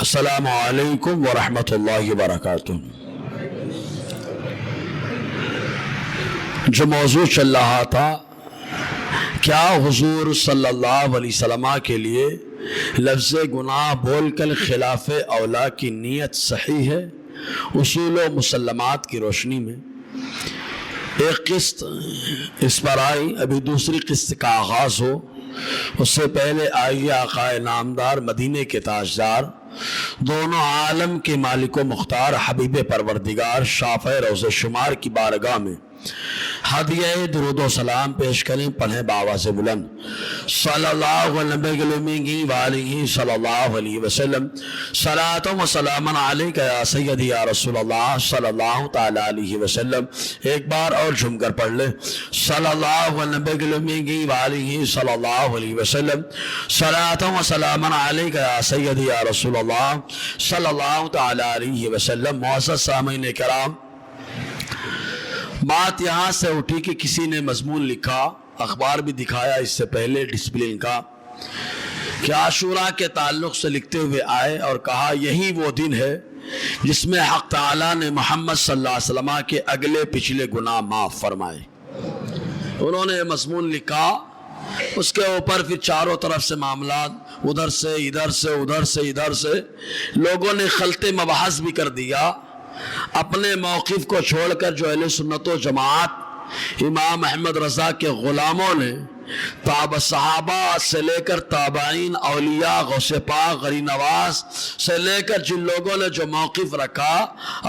السلام علیکم ورحمۃ اللہ وبرکاتہ۔ جو موضوع چل رہا تھا، کیا حضور صلی اللہ علیہ وسلم کے لیے لفظ گناہ بول کر خلاف اولا کی نیت صحیح ہے؟ اصول و مسلمات کی روشنی میں ایک قسط اس پر آئی، ابھی دوسری قسط کا آغاز ہو اس سے پہلے آئیے آقا نامدار مدینے کے تاجدار، دونوں عالم کے مالک و مختار، حبیب پروردگار، شافع روز شمار کی بارگاہ میں ہدیہ درود و سلام پیش کریں۔ پڑھیں بآواز بلند، صلی اللہ علیہ صلی اللہ علیہ وسلم، صلاۃ و سلام علیک یا سیدی یا رسول اللہ صلی اللہ تعالی علیہ وسلم۔ ایک بار اور جھم کر پڑھ لیں، صلی اللہ علیہ صلی اللہ علیہ وسلم، صلاۃ و سلام علیک یا سیدی یا رسول اللہ صلی اللہ تعالی علیہ وسلم۔ معزز سامعین کرام، بات یہاں سے اٹھی کہ کسی نے مضمون لکھا، اخبار بھی دکھایا اس سے پہلے ڈسپلن کا، کہ عاشوراء کے تعلق سے لکھتے ہوئے آئے اور کہا یہی وہ دن ہے جس میں حق تعالیٰ نے محمد صلی اللہ علیہ وسلم کے اگلے پچھلے گناہ معاف فرمائے۔ انہوں نے مضمون لکھا، اس کے اوپر پھر چاروں طرف سے معاملات، ادھر سے ادھر سے ادھر سے ادھر سے لوگوں نے خلط مباحث بھی کر دیا۔ اپنے موقف کو چھوڑ کر جو اہل سنت و جماعت امام احمد رضا کے غلاموں نے صحابہ سے لے کر تابعین، اولیاء، غوث پاک، غری نواز سے لے کر جن لوگوں نے جو موقف رکھا،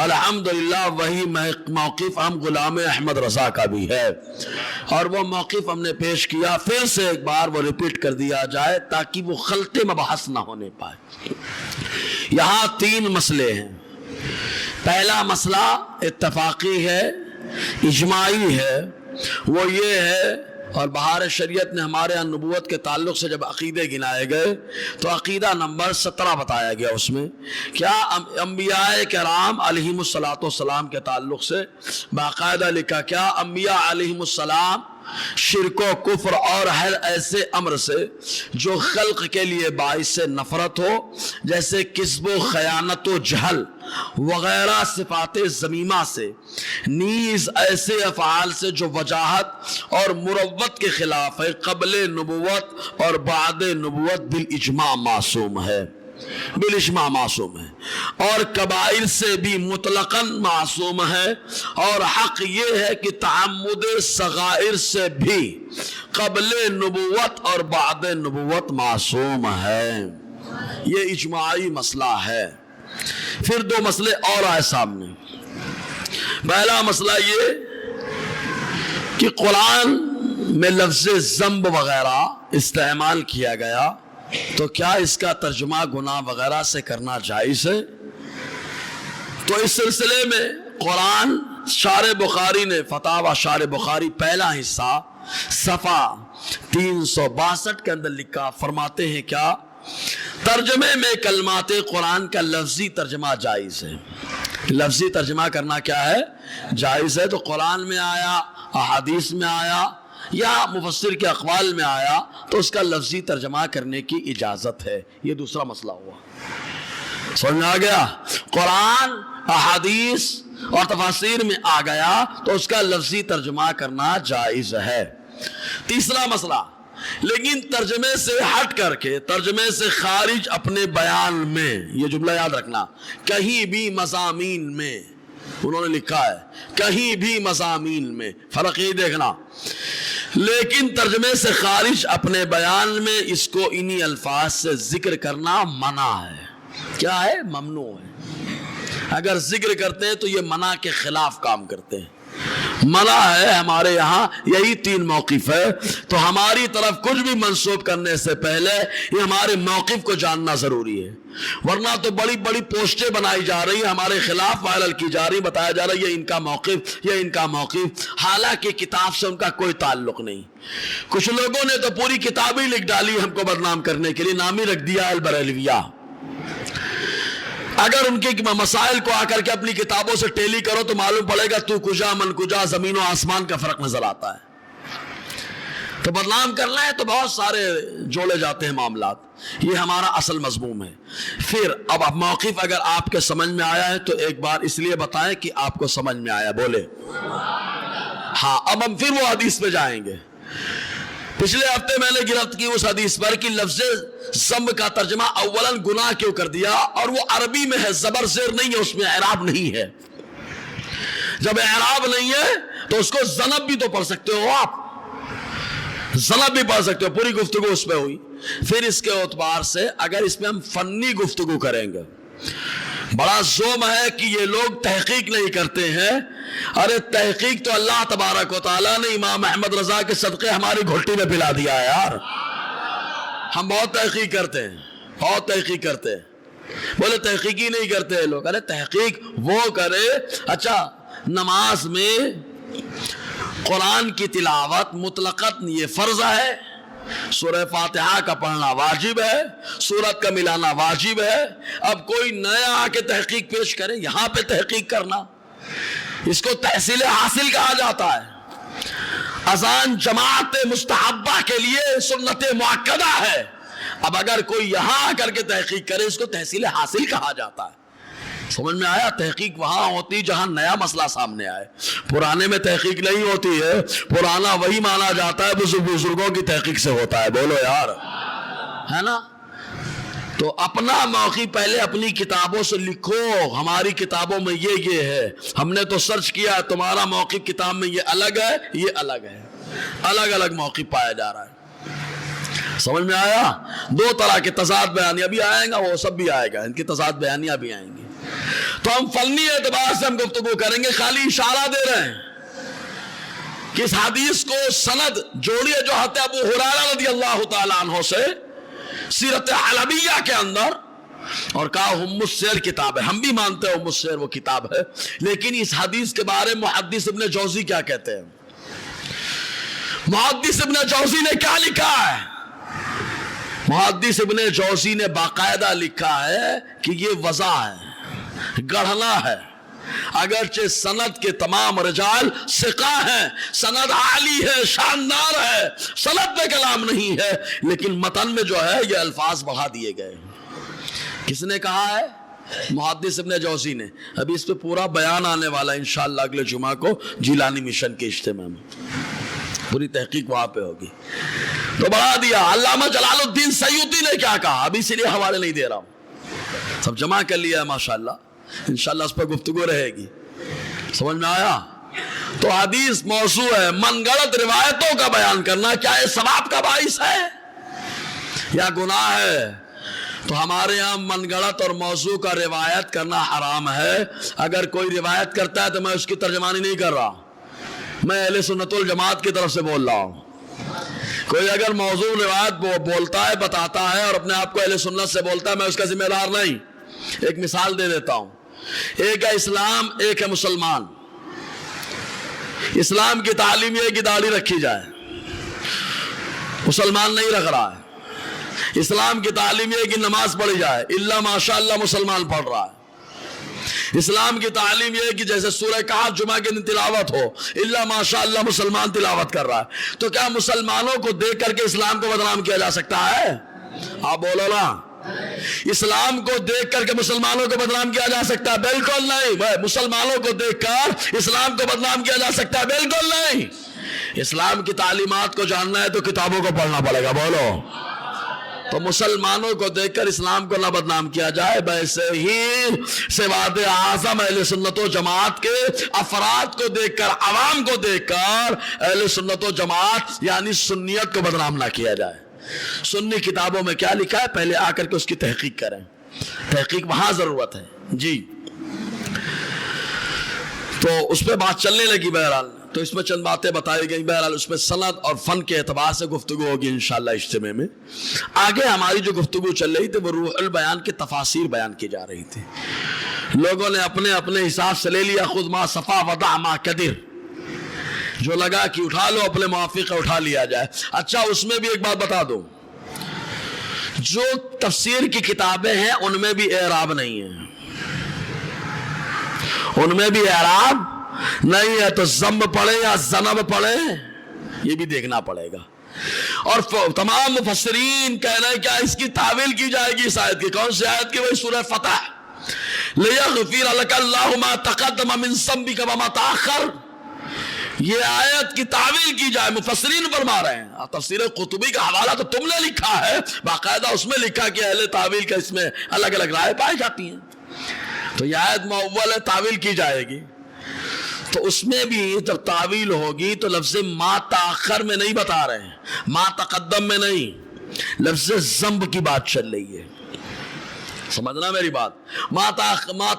الحمدللہ وہی موقف ہم غلام احمد رضا کا بھی ہے، اور وہ موقف ہم نے پیش کیا۔ پھر سے ایک بار وہ ریپیٹ کر دیا جائے تاکہ وہ خلط مباحث نہ ہونے پائے۔ یہاں تین مسئلے ہیں۔ پہلا مسئلہ اتفاقی ہے، اجماعی ہے، وہ یہ ہے، اور بہار شریعت نے ہمارے یہاں نبوت کے تعلق سے جب عقیدے گنائے گئے تو عقیدہ نمبر 17 بتایا گیا۔ اس میں کیا انبیاء کرام علیہم الصلوۃ والسلام کے تعلق سے باقاعدہ لکھا، کیا انبیاء علیہم السلام شرک و کفر اور ہر ایسے امر سے جو خلق کے لیے باعث نفرت ہو، جیسے کذب و خیانت و جہل وغیرہ صفات ذمیمہ سے، نیز ایسے افعال سے جو وجاہت اور مروت کے خلاف ہے، قبل نبوت اور بعد نبوت بالاجماع معصوم ہے، بالاجماع معصوم ہے، اور کبائر سے بھی مطلقاً معصوم ہے، اور حق یہ ہے کہ تعمد صغائر سے بھی قبل نبوت اور بعد نبوت معصوم ہے۔ یہ اجماعی مسئلہ ہے۔ پھر دو مسئلے اور آئے سامنے۔ پہلا مسئلہ یہ کہ قرآن میں لفظ ذنب وغیرہ استعمال کیا گیا تو کیا اس کا ترجمہ گناہ وغیرہ سے کرنا جائز ہے؟ تو اس سلسلے میں قرآن شارح بخاری نے فتاوی شارح بخاری پہلا حصہ صفحہ 362 کے اندر لکھا، فرماتے ہیں کیا ترجمے میں کلمات قرآن کا لفظی ترجمہ جائز ہے۔ لفظی ترجمہ کرنا کیا ہے؟ جائز ہے۔ تو قرآن میں آیا، احادیث میں آیا یا مفسر کے اقوال میں آیا تو اس کا لفظی ترجمہ کرنے کی اجازت ہے۔ یہ دوسرا مسئلہ ہوا، سمجھ میں آ گیا؟ قرآن، احادیث اور تفاسیر میں آ گیا تو اس کا لفظی ترجمہ کرنا جائز ہے۔ تیسرا مسئلہ، لیکن ترجمے سے ہٹ کر کے، ترجمے سے خارج اپنے بیان میں، یہ جملہ یاد رکھنا، کہیں بھی مضامین میں، انہوں نے لکھا ہے کہیں بھی مضامین میں، فرق یہ دیکھنا، لیکن ترجمے سے خارج اپنے بیان میں اس کو انہی الفاظ سے ذکر کرنا منع ہے۔ کیا ہے؟ ممنوع ہے۔ اگر ذکر کرتے ہیں تو یہ منع کے خلاف کام کرتے ہیں، منع ہے۔ ہمارے یہاں یہی تین موقف ہے، تو ہماری طرف کچھ بھی منسوب کرنے سے پہلے یہ ہمارے موقف کو جاننا ضروری ہے، ورنہ تو بڑی بڑی پوسٹیں بنائی جا رہی ہیں، ہمارے خلاف وائرل کی جا رہی، بتایا جا رہا ہے یہ ان کا موقف، یہ ان کا موقف، حالانکہ کتاب سے ان کا کوئی تعلق نہیں۔ کچھ لوگوں نے تو پوری کتاب ہی لکھ ڈالی ہم کو بدنام کرنے کے لیے، نام ہی رکھ دیا البریلویہ۔ اگر ان کے مسائل کو آ کر کے اپنی کتابوں سے ٹیلی کرو تو معلوم پڑے گا تو کجا من کجا، زمین و آسمان کا فرق نظر آتا ہے۔ تو بدنام کرنا ہے تو بہت سارے جوڑے جاتے ہیں معاملات۔ یہ ہمارا اصل مضمون ہے. پھر اب موقف اگر آپ کے سمجھ میں آیا ہے تو ایک بار اس لیے بتائیں کہ آپ کو سمجھ میں آیا. بولے ہاں. اب ہم پھر وہ حدیث پہ جائیں گے. پچھلے ہفتے میں نے گرفت کی اس حدیث پر کہ لفظ ذنب کا ترجمہ اولاً گناہ کیوں کر دیا, اور وہ عربی میں ہے, زبر زیر نہیں ہے, اس میں اعراب نہیں ہے. جب اعراب نہیں ہے تو اس کو ذنب بھی تو پڑھ سکتے ہو آپ, ذنب بھی پڑھ سکتے ہو. پوری گفتگو اس پہ ہوئی. پھر اس کے اعتبار سے اگر اس میں ہم فنی گفتگو کریں گے, بڑا زوم ہے کہ یہ لوگ تحقیق نہیں کرتے ہیں. ارے تحقیق تو اللہ تبارک و تعالیٰ نے امام احمد رضا کے صدقے ہماری گھٹی میں پلا دیا ہے یار. ہم بہت تحقیق کرتے ہیں, بہت تحقیق کرتے ہیں. بولے تحقیقی نہیں کرتے ہیں لوگ. ارے تحقیق وہ کرے. اچھا, نماز میں قرآن کی تلاوت مطلقاً یہ فرض ہے, سورہ فاتحہ کا پڑھنا واجب ہے, سورت کا ملانا واجب ہے. اب کوئی نیا آ کے تحقیق پیش کرے, یہاں پہ تحقیق کرنا, اس کو تحصیل حاصل کہا جاتا ہے. اذان جماعت مستحبہ کے لیے سنت مؤکدہ ہے. اب اگر کوئی یہاں آ کر کے تحقیق کرے, اس کو تحصیل حاصل کہا جاتا ہے. سمجھ میں آیا؟ تحقیق وہاں ہوتی جہاں نیا مسئلہ سامنے آئے. پرانے میں تحقیق نہیں ہوتی ہے. پرانا وہی مانا جاتا ہے بزرگوں کی تحقیق سے ہوتا ہے. بولو یار, ہے نا؟ تو اپنا موقع پہلے اپنی کتابوں سے لکھو. ہماری کتابوں میں یہ ہے, ہم نے تو سرچ کیا, تمہارا موقف کتاب میں یہ الگ ہے, یہ الگ ہے. الگ الگ موقف پایا جا رہا ہے. سمجھ میں آیا؟ دو طرح کے تضاد بیانیاں بھی آئیں گا, وہ سب بھی آئے گا, ان کی تضاد بیانیاں بھی آئیں گی. تو ہم فنی اعتبار سے ہم گفتگو کریں گے. خالی اشارہ دے رہے ہیں کہ اس حدیث کو سند جوڑیے جو حضرت ابو ہریرہ رضی اللہ تعالیٰ عنہ سے سیرت حلبیہ کے اندر, اور کہا ام السیر کتاب ہے. ہم بھی مانتے ہیں ام السیر وہ کتاب ہے, لیکن اس حدیث کے بارے میں محدث ابن جوزی کیا کہتے ہیں؟ محدث ابن جوزی نے کیا لکھا ہے؟ محدث ابن جوزی نے باقاعدہ لکھا ہے کہ یہ وضع ہے, گڑھنا ہے. اگرچہ سند کے تمام رجال ثقہ ہیں, سند عالی ہے, شاندار ہے, سند میں کلام نہیں ہے, لیکن متن میں جو ہے یہ الفاظ بڑھا دیے گئے. کس نے کہا ہے؟ محدث ابن جوزی نے. ابھی اس پہ پورا بیان آنے والا ہے انشاءاللہ اگلے جمعہ کو جیلانی مشن کے اجتماع میں. پوری تحقیق وہاں پہ ہوگی. تو بڑھا دیا. علامہ جلال الدین سیوطی نے کیا کہا, ابھی اسی لیے حوالے نہیں دے رہا ہوں, سب جمع کر لیا ہے ماشاءاللہ. انشاءاللہ اس پر گفتگو رہے گی. سمجھ میں آیا؟ تو حدیث موضوع ہے. من گڑت روایتوں کا بیان کرنا کیا یہ ثواب کا باعث ہے یا گناہ ہے؟ تو ہمارے یہاں من گڑت اور موضوع کا روایت کرنا حرام ہے. اگر کوئی روایت کرتا ہے تو میں اس کی ترجمانی نہیں کر رہا, میں اہل سنت الجماعت کی طرف سے بول رہا ہوں. کوئی اگر موضوع روایت بولتا ہے, بتاتا ہے, اور اپنے آپ کو اہل سنت سے بولتا ہے, میں اس کا ذمہ دار نہیں. ایک مثال دے دیتا ہوں. ایک ہے اسلام, ایک ہے مسلمان. اسلام کی تعلیم یہ ہے کہ داڑھی رکھی جائے, مسلمان نہیں رکھ رہا ہے. اسلام کی تعلیم یہ ہے کہ نماز پڑھی جائے, الا ماشاءاللہ مسلمان پڑھ رہا ہے. اسلام کی تعلیم یہ ہے کہ جیسے سورہ کہف جمعہ کے دن تلاوت ہو, الا ماشاءاللہ مسلمان تلاوت کر رہا ہے. تو کیا مسلمانوں کو دیکھ کر کے اسلام کو بدنام کیا جا سکتا ہے؟ آپ بولو نا. اسلام کو دیکھ کر کے مسلمانوں کو بدنام کیا جا سکتا ہے؟ بالکل نہیں. مسلمانوں کو دیکھ کر اسلام کو بدنام کیا جا سکتا ہے؟ بالکل نہیں. اسلام کی تعلیمات کو جاننا ہے تو کتابوں کو پڑھنا پڑے گا. بولو. تو مسلمانوں کو دیکھ کر اسلام کو نہ بدنام کیا جائے. ویسے ہی سواد اعظم اہل سنت و جماعت کے افراد کو دیکھ کر, عوام کو دیکھ کر اہل سنت و جماعت یعنی سنیت کو بدنام نہ کیا جائے. سنی کتابوں میں کیا لکھا ہے پہلے آ کر کے اس کی تحقیق کریں. تحقیق وہاں ضرورت ہے جی. تو اس پہ بات چلنے لگی. بہرحال تو اس میں چند باتیں بتائی گئی. بہرحال اس میں سند اور فن کے اعتبار سے گفتگو ہوگی انشاءاللہ اجتماع میں. آگے ہماری جو گفتگو چل رہی تھی وہ روح البیان کی تفاسیر بیان کی جا رہی تھی. لوگوں نے اپنے اپنے حساب سے لے لیا, خود ما صفا وضع ما قدر, جو لگا کہ اٹھا لو اپنے موافق اٹھا لیا جائے. اچھا اس میں بھی ایک بات بتا دوں, جو تفسیر کی کتابیں ہیں ان میں بھی اعراب نہیں ہے, ان میں بھی اعراب نہیں ہے. تو ضم پڑھے یا ذنب پڑھے یہ بھی دیکھنا پڑے گا. اور تمام مفسرین کہہ رہے ہیں کیا اس کی تعویل کی جائے گی اس آیت کی. کون سی آیت کی؟ وہی سورہ فتح. لِيَغْفِرَ لَكَ اللَّهُ مَا تَقَدَّمَ مِن ذَنبِكَ وَمَا تَأَخَّرَ. یہ آیت کی تعویل کی جائے. مفسرین فرما رہے ہیں, تفسیر قرطبی کا حوالہ تو تم نے لکھا ہے, باقاعدہ اس میں لکھا کہ اہل تعویل کا اس میں الگ الگ رائے پائی جاتی ہیں. تو یہ آیت مؤول ہے, تعویل کی جائے گی. تو اس میں بھی جب تعویل ہوگی تو لفظ ما تاخر میں نہیں بتا رہے ہیں, ما تقدم میں نہیں, لفظ ذنب کی بات چل رہی ہے. سمجھنا میری بات. ما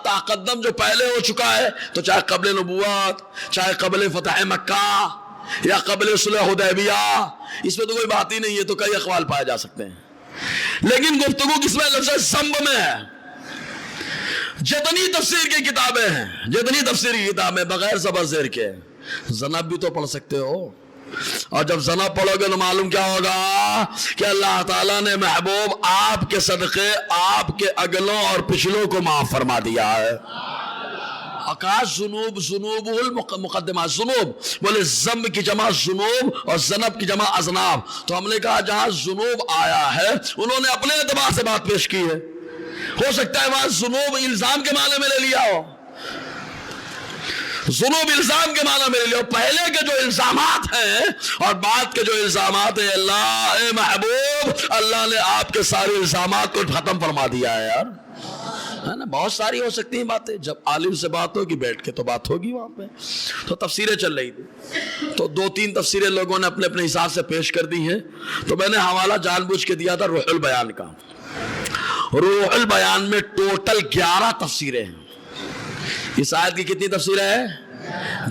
تقدم جو پہلے ہو چکا ہے, تو چاہے قبل نبوت, چاہے قبل فتح مکہ یا قبل صلح حدیبیہ, اس میں تو کوئی بات ہی نہیں ہے, تو کئی اقوال پائے جا سکتے ہیں. لیکن گفتگو کس میں؟ لفظ ذنب میں ہے. جتنی تفسیر کی کتابیں ہیں, جتنی تفسیر کی کتابیں بغیر زبر زیر کے, ذنب بھی تو پڑھ سکتے ہو. اور جب ذنب پڑھو گے تو معلوم کیا ہوگا کہ اللہ تعالیٰ نے محبوب آپ کے صدقے آپ کے اگلوں اور پچھلوں کو معاف فرما دیا ہے. آکاش ذنوب, ذنوب المقدمات, ذنوب بولے ذنب کی جمع ذنوب اور ذنب کی جمع اذناب. تو ہم نے کہا جہاں ذنوب آیا ہے انہوں نے اپنے اعتبار سے بات پیش کی ہے. ہو سکتا ہے وہاں ذنوب الزام کے معنی میں لے لیا ہو, ذنوب الزام کے معنی میں لے لیا ہو. پہلے کے جو الزامات ہیں اور بعد کے جو الزامات ہیں, اللہ اے محبوب اللہ نے آپ کے سارے الزامات کو ختم فرما دیا ہے یار, ہے نا. بہت ساری ہو سکتی ہیں باتیں, جب عالم سے بات ہوگی بیٹھ کے تو بات ہوگی وہاں پہ. تو تفسیریں چل رہی تھی, تو 2-3 تفسیریں لوگوں نے اپنے اپنے حساب سے پیش کر دی ہیں. تو میں نے حوالہ جان بوجھ کے دیا تھا روح البیان کا. روح البیان میں ٹوٹل 11 تفسیریں ہیں. اس آیت کی کتنی تفسیریں ہیں؟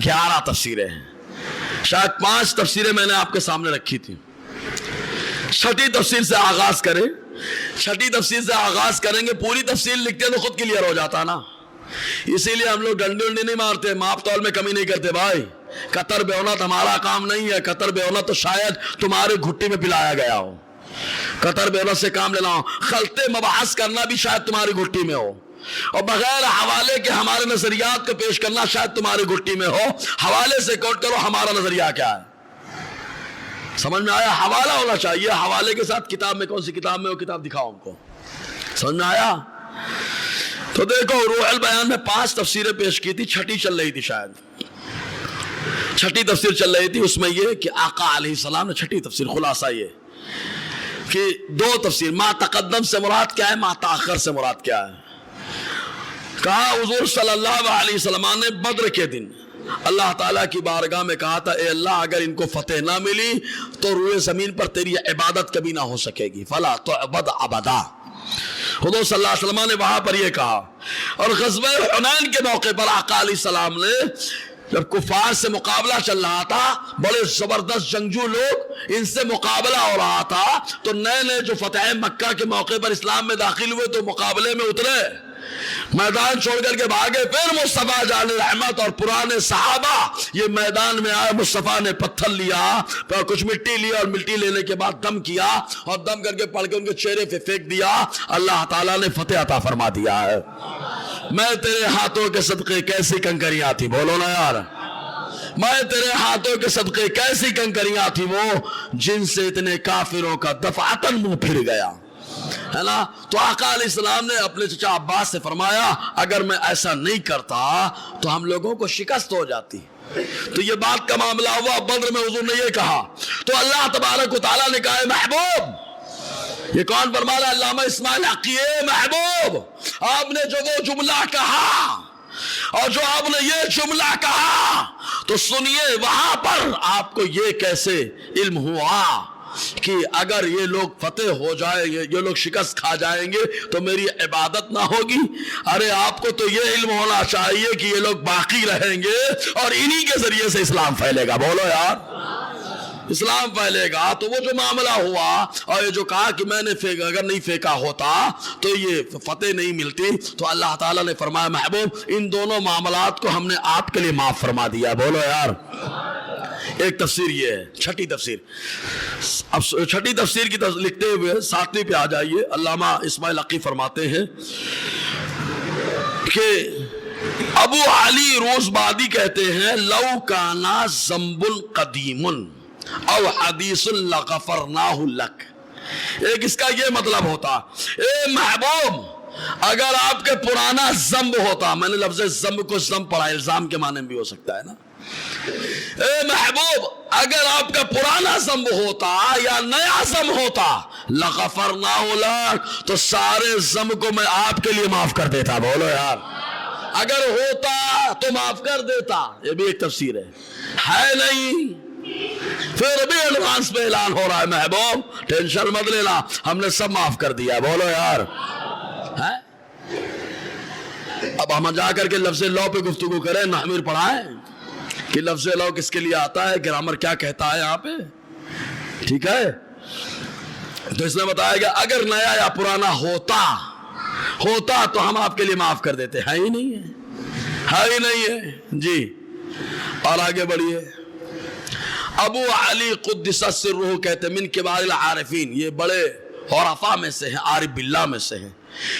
11 تفسیریں ہیں. شاید 5 تفسیریں میں نے آپ کے سامنے رکھی تھی. چھٹی تفسیر سے آغاز کریں, چھٹی تفسیر سے آغاز کریں گے. پوری تفسیر لکھتے تو خود کلیئر ہو جاتا نا. اسی لیے ہم لوگ ڈنڈے ونڈے نہیں مارتے, ماپ تول میں کمی نہیں کرتے بھائی. قطر بے اونت ہمارا کام نہیں ہے. قطر بے اونت تو شاید تمہارے گھٹی میں پلایا گیا ہو. قطر بے اونت سے کام لینا ہو, خلط مباحث کرنا بھی شاید تمہاری گھٹی میں ہو, اور بغیر حوالے کے ہمارے نظریات کو پیش کرنا شاید تمہاری گھٹی میں ہو. حوالے سے کوٹ کرو ہمارا نظریہ کیا ہے. سمجھ میں آیا؟ حوالہ ہونا چاہیے. حوالے کے ساتھ کتاب میں, کون سی کتاب میں وہ کتاب دکھاؤ ہم کو. سمجھ میں آیا؟ تو دیکھو روح البیان میں 5 تفسیریں پیش کی تھی, چھٹی چل رہی تھی, شاید چھٹی تفسیر چل رہی تھی. اس میں یہ کہ آقا علیہ السلام نے چھٹی تفسیر, خلاصہ یہ کہ 2 تفسیر, ما تقدم سے مراد کیا ہے, ما تاخر سے مراد کیا ہے. کہا حضور صلی اللہ علیہ وسلم نے بدر کے دن اللہ تعالیٰ کی بارگاہ میں کہا تھا, اے اللہ اگر ان کو فتح نہ ملی تو روئے زمین پر تیری عبادت کبھی نہ ہو سکے گی, فلا تعبد ابدا. حضور صلی اللہ علیہ وسلم نے وہاں پر یہ کہا. اور غزوہ حنین کے موقع پر آقا علیہ السلام نے جب کفار سے مقابلہ چل رہا تھا, بڑے زبردست جنگجو لوگ, ان سے مقابلہ ہو رہا تھا, تو نئے نئے جو فتح مکہ کے موقع پر اسلام میں داخل ہوئے تو مقابلے میں اترے, میدان چھوڑ کر کے بھاگے. پھر مصطفیٰ جان رحمت اور پرانے صحابہ یہ میدان میں آئے. مصطفیٰ نے پتھر لیا, پھر کچھ مٹی لیا, اور مٹی لینے کے بعد دم کیا, اور دم کر کے پڑھ کے ان کے چہرے پہ پھینک دیا. اللہ تعالیٰ نے فتح عطا فرما دیا ہے. میں تیرے ہاتھوں کے صدقے کیسی کنکریاں تھی, بولو نا یار, میں تیرے ہاتھوں کے صدقے کیسی کنکریاں تھی وہ جن سے اتنے کافروں کا دفعتاً منہ پھر گیا, ہے نا. تو آقا علیہ السلام نے اپنے چچا عباس سے فرمایا اگر میں ایسا نہیں کرتا تو ہم لوگوں کو شکست ہو جاتی. تو یہ بات کا معاملہ ہوا. بدر میں حضور نے یہ کہا تو اللہ تبارک و تعالیٰ نے کہا محبوب, یہ کون فرما رہا ہے؟ علامہ اسماعیل حقی, محبوب آپ نے جو وہ جملہ کہا اور جو آپ نے یہ جملہ کہا تو سنیے, وہاں پر آپ کو یہ کیسے علم ہوا کہ اگر یہ لوگ فتح ہو جائے, یہ لوگ شکست کھا جائیں گے تو میری عبادت نہ ہوگی. ارے آپ کو تو یہ علم ہونا چاہیے کہ یہ لوگ باقی رہیں گے اور انہی کے ذریعے سے اسلام پھیلے گا. بولو یار, اسلام پھیلے گا. تو وہ جو معاملہ ہوا اور یہ جو کہا کہ میں نے اگر نہیں پھینکا ہوتا تو یہ فتح نہیں ملتی, تو اللہ تعالیٰ نے فرمایا محبوب ان دونوں معاملات کو ہم نے آپ کے لیے معاف فرما دیا. بولو یار. ایک تفسیر یہ ہے, چھٹی تفسیر. اب چھٹی تفسیر کی لکھتے ہوئے 7ویں پہ آ جائیے. علامہ اسماعیل حقی فرماتے ہیں کہ ابو علی روزبادی کہتے ہیں لو کانا ذنب قدیم, او حدیث لغفرناہ لک. ایک اس کا یہ مطلب ہوتا اے محبوب اگر آپ کے پرانا ذنب ہوتا, میں نے لفظ ذنب کو ذنب پڑھا, الزام کے معنی میں بھی ہو سکتا ہے نا. اے محبوب اگر آپ کا پرانا ذنب ہوتا یا نیا ذنب ہوتا, لغفرناہ لک, تو سارے ذنب کو میں آپ کے لیے معاف کر دیتا. بولو یار, اگر ہوتا تو معاف کر دیتا. یہ بھی ایک تفسیر ہے نہیں. پھر بھی ایڈوانس میں اعلان ہو رہا ہے محبوب ٹینشن مت لینا, ہم نے سب معاف کر دیا. بولو یار. اب ہم جا کر کے لفظ لو پہ گفتگو کریں, نحویر پڑھائیں کہ لفظ لو کس کے لیے آتا ہے, گرامر کیا کہتا ہے یہاں پہ, ٹھیک ہے. تو اس نے بتایا کہ اگر نیا یا پرانا ہوتا تو ہم آپ کے لیے معاف کر دیتے. ہے ہی نہیں ہے جی. اور آگے بڑھیے. ابو علی قدس سرہ کہتے من کبار العارفین, یہ بڑے عرفاء میں سے ہیں, عارف باللہ میں سے ہیں.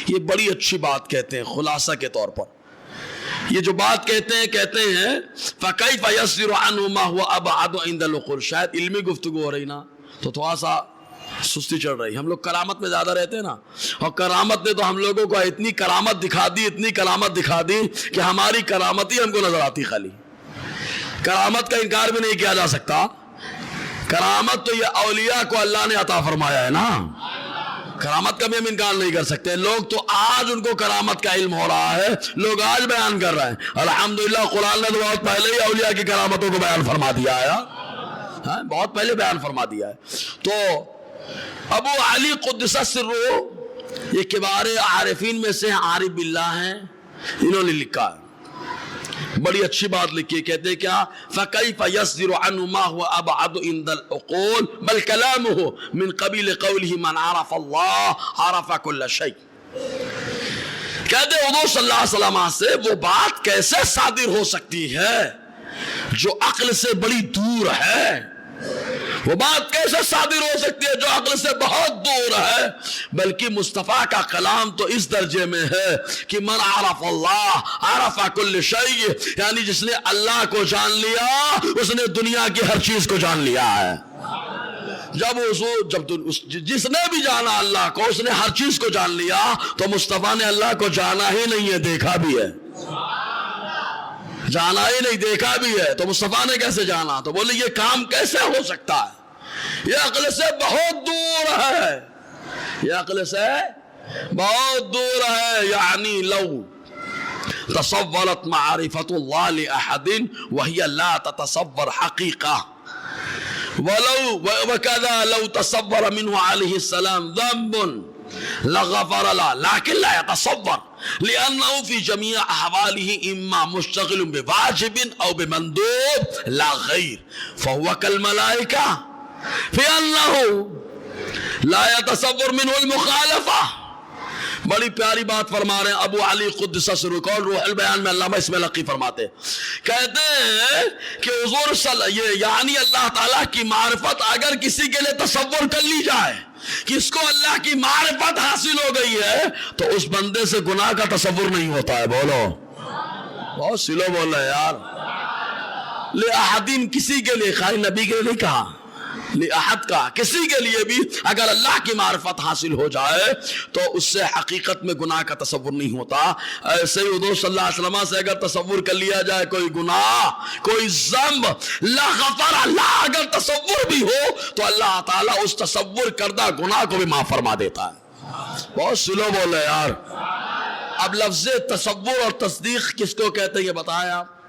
یہ بڑی اچھی بات کہتے ہیں خلاصہ کے طور پر. یہ جو بات کہتے ہیں فَكَيْفَ يَصْدِرُ عَنْهُ مَا هُوَ أَبْعَدُ عِنْدَ الْعُقُولِ. شاید علمی گفتگو ہو رہی نا تو تھوڑا سا سستی چڑھ رہی. ہم لوگ کرامت میں زیادہ رہتے ہیں نا, اور کرامت نے تو ہم لوگوں کو اتنی کرامت دکھا دی کہ ہماری کرامت ہی ہم کو نظر آتی. خالی کرامت کا انکار بھی نہیں کیا جا سکتا. کرامت تو یہ اولیاء کو اللہ نے عطا فرمایا ہے نا, کرامت کا بھی ہم انکار نہیں کر سکتے. لوگ تو آج ان کو کرامت کا علم ہو رہا ہے, لوگ آج بیان کر رہے ہیں. الحمدللہ قرآن نے تو بہت پہلے ہی اولیاء کی کرامتوں کو بیان فرما دیا ہے, بہت پہلے بیان فرما دیا ہے. تو ابو علی قدس سرہ یہ کبار عارفین میں سے عارف باللہ ہیں, انہوں نے لکھا ہے, بڑی اچھی بات لکھی. کہتے ہیں کیا فَكَيْفَ يَصْدِرُ عَنْهُ مَا هُوَ أَبْعَدُ عِنْدَ الْعُقُولِ بَلْ كَلَامُهُ مِنْ قَبِيلِ قَوْلِهِ مَنْ عَرَفَ اللَّهَ عَرَفَ كُلَّ شَيْءٍ. کہتے ہیں حضور صلی اللہ علیہ وسلم سے وہ بات کیسے صادر ہو سکتی ہے جو عقل سے بڑی دور ہے. وہ بات کیسے صادر ہو سکتی ہے جو عقل سے بہت دور ہے. بلکہ مصطفیٰ کا کلام تو اس درجے میں ہے کہ من عرف اللہ عرف کل شیء, یعنی جس نے اللہ کو جان لیا اس نے دنیا کی ہر چیز کو جان لیا ہے. جس نے بھی جانا اللہ کو اس نے ہر چیز کو جان لیا. تو مصطفیٰ نے اللہ کو جانا ہی نہیں ہے, دیکھا بھی ہے. جانا ہی نہیں, دیکھا بھی ہے. تو مصطفیٰ نے کیسے جانا؟ تو بولے یہ کام کیسے ہو سکتا ہے, یہ عقل سے بہت دور ہے, یہ عقل سے بہت دور ہے. یعنی لو تصورت معرفت اللہ لأحد وهي لا تتصور حقیقہ وكذا لو تصور منه عليه السلام ذنب لغفر له لكن لا يتصور لأنه في جميع أحواله إما مشتغل بواجب أو بمندوب لا غير فهو كالملائكة في أنه لا يتصور منه المخالفة. بڑی پیاری بات فرما رہے ہیں ابو علی قدس سرہ, قول روح البیان میں علامہ اسماعیل حقی فرماتے کہتے ہیں کہ حضور یعنی اللہ تعالیٰ کی معرفت اگر کسی کے لیے تصور کر لی جائے کہ اس کو اللہ کی معرفت حاصل ہو گئی ہے تو اس بندے سے گناہ کا تصور نہیں ہوتا ہے. بولو بہت سلو بول رہے یار. لأحدین کسی کے لیے, خالی نبی کے لیے نہیں کہا, لأحد کا کسی کے لیے بھی اگر اللہ کی معرفت حاصل ہو جائے تو اس سے حقیقت میں گناہ کا تصور نہیں ہوتا. ایسے ہی حضور صلی اللہ علیہ وسلم سے اگر تصور کر لیا جائے کوئی گناہ کوئی ذنب لا غفر اللہ, اگر تصور بھی ہو تو اللہ تعالیٰ اس تصور کردہ گناہ کو بھی معاف فرما دیتا ہے. بہت سلو بول رہے یار. اب لفظ تصور اور تصدیق کس کو کہتے ہیں یہ بتایا آپ.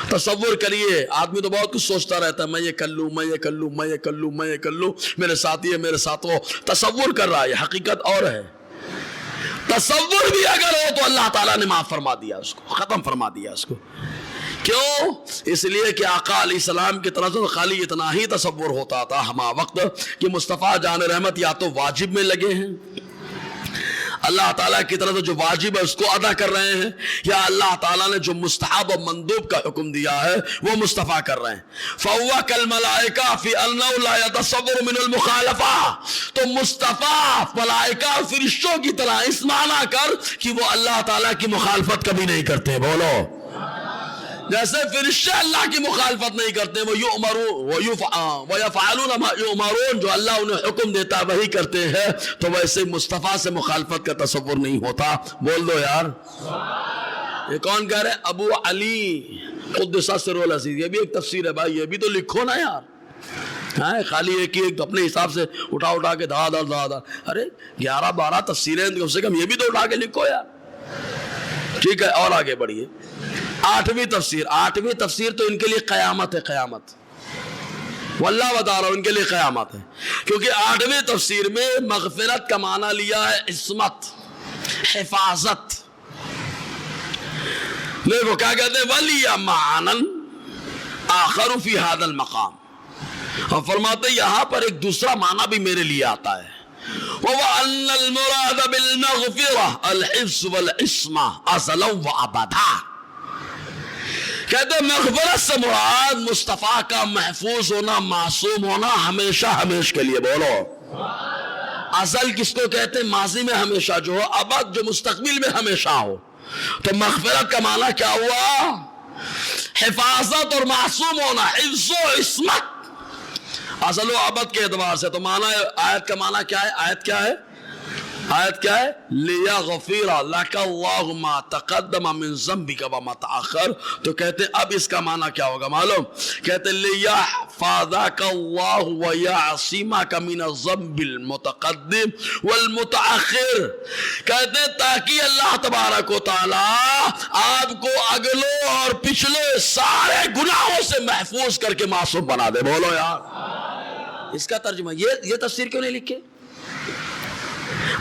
تصور کریے, آدمی تو بہت کچھ سوچتا رہتا ہے, میں یہ کر لوں, میں یہ کر لوں, میں یہ کر لوں, میں یہ کر لوں, میرے ساتھی ہے, میرے ساتھ ہو. تصور کر رہا ہے, حقیقت اور ہے. تصور بھی اگر ہو تو اللہ تعالیٰ نے معاف فرما دیا اس کو, ختم فرما دیا اس کو. کیوں؟ اس لیے کہ آقا علیہ السلام کی طرف سے خالی اتنا ہی تصور ہوتا تھا ہما وقت کہ مصطفیٰ جان رحمت یا تو واجب میں لگے ہیں, اللہ تعالیٰ کی طرف سے جو واجب ہے اس کو ادا کر رہے ہیں, یا اللہ تعالیٰ نے جو مستحب و مندوب کا حکم دیا ہے وہ مصطفیٰ کر رہے ہیں. فَهُوَ كَالْمَلَائِكَةِ فِي أَنَّهُ لَا يَتَصَوَّرُ مِنْهُ الْمُخَالَفَةِ. تو مصطفیٰ ملائکہ اور فرشتوں کی طرح اس معنی کر کہ وہ اللہ تعالیٰ کی مخالفت کبھی نہیں کرتے. بولو جیسے فرشتے اللہ کی مخالفت نہیں کرتے، وَيَفْعَلُونَ مَا يُؤْمَرُونَ، جو اللہ انہیں حکم دیتا ہے وہی کرتے ہیں، تو ویسے مصطفیٰ سے مخالفت کا تصور نہیں ہوتا۔ بول دو یار۔ یہ کون کہہ رہے ہیں؟ ابو علی قدس سرہ العزیز۔ یہ بھی ایک تفسیر ہے بھائی، یہ بھی تو لکھو نا یار، خالی ایک ہی اپنے حساب سے اٹھا کے دھا دھا۔ ارے 11-12 تفسیریں کم سے کم یہ بھی تو اٹھا کے لکھو یار۔ ٹھیک ہے، اور آگے بڑھیے۔ 8ویں تفسیر۔ 8ویں تفسیر تو ان کے لیے قیامت ہے، قیامت، واللہ بتا رہا ہوں ان کے لیے قیامت ہے، کیونکہ 8ویں تفسیر میں مغفرت کا معنی لیا ہے عصمت، حفاظت۔ دیکھو کیا کہتے ہیں، وَلِيَ مَعَنًا آخَرُ فِي هَذَا الْمَقَامِ، اور فرماتے یہاں پر ایک دوسرا معنی بھی میرے لیے آتا ہے، وَأَنَّ الْمُرَادَ بِالْمَغْفِرَةِ الْحِفْظُ وَالْعِصْمَةِ أَزَلًا وَأَبَدًا۔ کہتے ہیں مغفرت سے مراد مصطفیٰ کا محفوظ ہونا، معصوم ہونا، ہمیشہ ہمیش کے لیے۔ بولو ازل کس کو کہتے ہیں؟ ماضی میں ہمیشہ جو ہو، ابد جو مستقبل میں ہمیشہ ہو۔ تو مغفرت کا معنی کیا ہوا؟ حفاظت اور معصوم ہونا، حفظ و عصمت، ازل و ابد کے اعتبار سے۔ تو معنی آیت کا معنی کیا ہے؟ آیت کیا ہے؟ آیت کیا ہے؟ لِيَغْفِرَ لَكَ اللَّهُ مَا تَقَدَّمَ مِن ذَنبِكَ وَمَا تَأَخَّرَ۔ تو کہتے ہیں اب اس کا معنی کیا ہوگا معلوم؟ کہتے ہیں لِيَحْفَظَكَ اللَّهُ وَيَعْصِمَكَ مِنَ الذَّنبِ الْمُتَقَدِّمِ وَالْمُتَأَخِّرِ۔ کہتے ہیں تاکہ اللہ تبارک و تعالی آپ کو اگلوں اور پچھلے سارے گناہوں سے محفوظ کر کے معصوم بنا دے۔ بولو یار۔ اس کا ترجمہ یہ تفسیر کیوں نہیں لکھے؟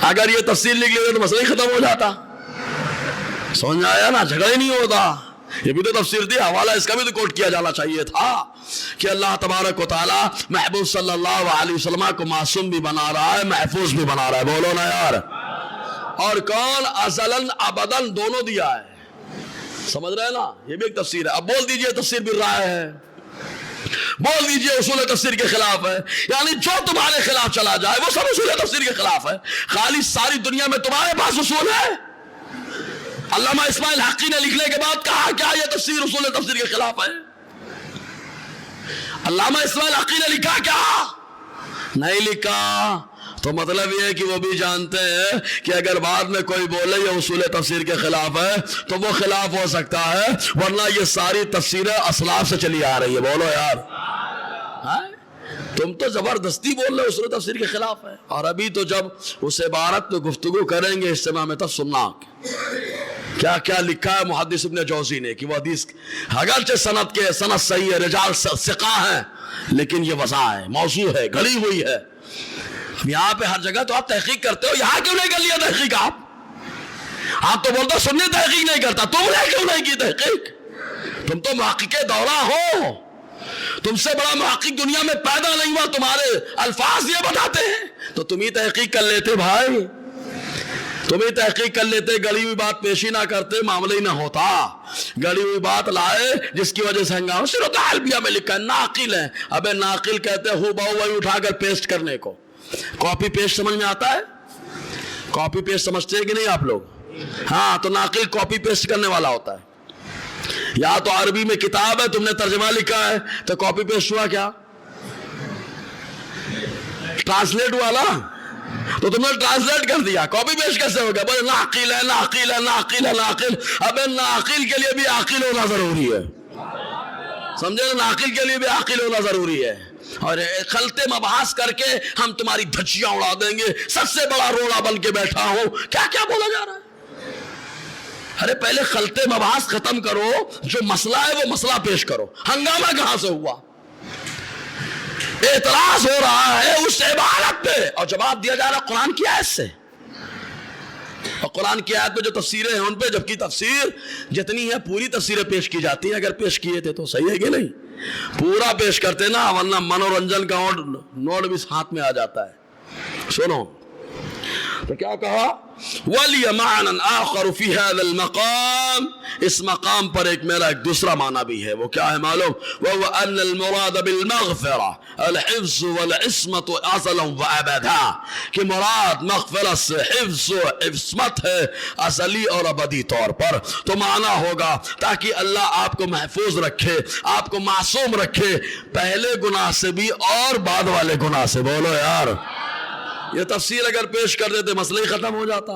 اگر یہ تفسیر لکھ لیتے تو مسئلہ ہی ختم ہو جاتا۔ سمجھ آیا نا، جھگڑا ہی نہیں ہوتا۔ یہ بھی تو تفسیر تھی، حوالہ اس کا بھی تو کوٹ کیا جانا چاہیے تھا کہ اللہ تبارک و تعالی محبوب صلی اللہ علیہ وسلم کو معصوم بھی بنا رہا ہے، محفوظ بھی بنا رہا ہے۔ بولو نا یار۔ اور کون؟ ازلاً ابداً دونوں دیا ہے۔ سمجھ رہے ہیں نا، یہ بھی ایک تفسیر ہے۔ اب بول دیجئے تفسیر بھی رائے ہے، بول دیجئے اصول تفسیر کے خلاف ہے، یعنی جو تمہارے خلاف چلا جائے وہ سب اصول تفسیر کے خلاف ہے۔ خالی ساری دنیا میں تمہارے پاس اصول ہے؟ علامہ اسماعیل حقی نے لکھنے کے بعد کہا کیا یہ تفسیر اصول تفسیر کے خلاف ہے؟ علامہ اسماعیل حقی نے لکھا کیا؟ نہیں لکھا۔ تو مطلب یہ ہے کہ وہ بھی جانتے ہیں کہ اگر بعد میں کوئی بولے یہ اصول تفسیر کے خلاف ہے تو وہ خلاف ہو سکتا ہے، ورنہ یہ ساری تفسیریں اسلاف سے چلی آ رہی ہے۔ بولو یار۔ تم تو زبردستی بول رہے اصول تفسیر کے خلاف ہے، اور ابھی تو جب اس عبارت پہ گفتگو کریں گے اجتماع میں تب سننا کیا کیا لکھا ہے محدث ابن جوزی نے، کہ وہ حدیث اگرچہ سند صحیح ہے، رجال ثقہ ہیں، لیکن یہ وضع ہے، موضوع ہے، گھڑی ہوئی ہے۔ یہاں پہ ہر جگہ تو آپ تحقیق کرتے ہو، یہاں کیوں نہیں کر لیا تحقیق؟ آپ تو بولتے ہو سنی تحقیق نہیں کرتا، تم نے کیوں نہیں کی تحقیق؟ تم تو محقق دورہ ہو، تم سے بڑا محقق دنیا میں پیدا نہیں ہوا، تمہارے الفاظ یہ بتاتے ہیں، تو تم ہی تحقیق کر لیتے بھائی، تم ہی تحقیق کر لیتے، گڑی ہوئی بات پیشی نہ کرتے، معاملہ ہی نہ ہوتا۔ گڑی ہوئی بات لائے جس کی وجہ سے ہنگامہ۔ سیرۃ الحلبیہ میں لکھا ہے ناقل ہے۔ ابے ناقل کہتے ہیں ہو بہو وہی اٹھا کر پیسٹ کرنے کو۔ کاپی پیسٹ سمجھ میں آتا ہے؟ کاپی پیسٹ سمجھتے ہیں کہ نہیں آپ لوگ؟ ہاں، تو ناقل کاپی پیسٹ کرنے والا ہوتا ہے۔ یا تو عربی میں کتاب ہے، تم نے ترجمہ لکھا ہے، تو کاپی پیسٹ ہوا کیا؟ ٹرانسلیٹ ہوا نا، تو تم نے ٹرانسلیٹ کر دیا، کاپی پیسٹ کیسے ہو گیا؟ بولے ناقل ہے، ناقل ہے، ناقل ہے، ناقل۔ ابے ناقل کے لیے بھی عاقل ہونا ضروری ہے، سمجھے نا؟ ناقل کے لیے بھی عاقل ہونا ضروری ہے۔ اور خلط مباحث کر کے ہم تمہاری دھجیاں اڑا دیں گے، سب سے بڑا روڑا بن کے بیٹھا ہوں، کیا کیا بولا جا رہا ہے؟ ارے پہلے خلط مباحث ختم کرو، جو مسئلہ ہے وہ مسئلہ پیش کرو۔ ہنگامہ کہاں سے ہوا؟ اعتراض ہو رہا ہے اس عبارت پہ، اور جواب دیا جا رہا قرآن کی آیت سے، اور قرآن کی آیت پہ جو تفسیریں ہیں ان پہ، جبکہ تفسیر جتنی ہے پوری تفسیریں پیش کی جاتی ہیں۔ اگر پیش کیے تھے تو صحیح ہے کہ نہیں؟ پورا پیش کرتے نا، ورنہ منورنجن کا نوٹ بھی ہاتھ میں آ جاتا ہے۔ سنو، تو کیا کہا وَلِيَ مَعْنًا آخَرُ فِي هَذَا الْمَقَامِ، اس مقام پر میرا ایک دوسرا معنی بھی ہے، وہ کیا ہے معلوم؟ وَهُوَ أَنَّ الْمُرَادَ بِالْمَغْفِرَةِ الْحِفْظُ وَالْعِصْمَةُ أَصَلًا وَأَبَدًا، کہ مراد مغفرت سے حفظ و عصمت ہے ازلی اور ابدی طور پر۔ تو معنی ہوگا تاکہ اللہ آپ کو محفوظ رکھے، آپ کو معصوم رکھے، پہلے گناہ سے بھی اور بعد والے گناہ سے۔ بولو یار، یہ تفصیل اگر پیش کر دیتے مسئلہ ہی ختم ہو جاتا۔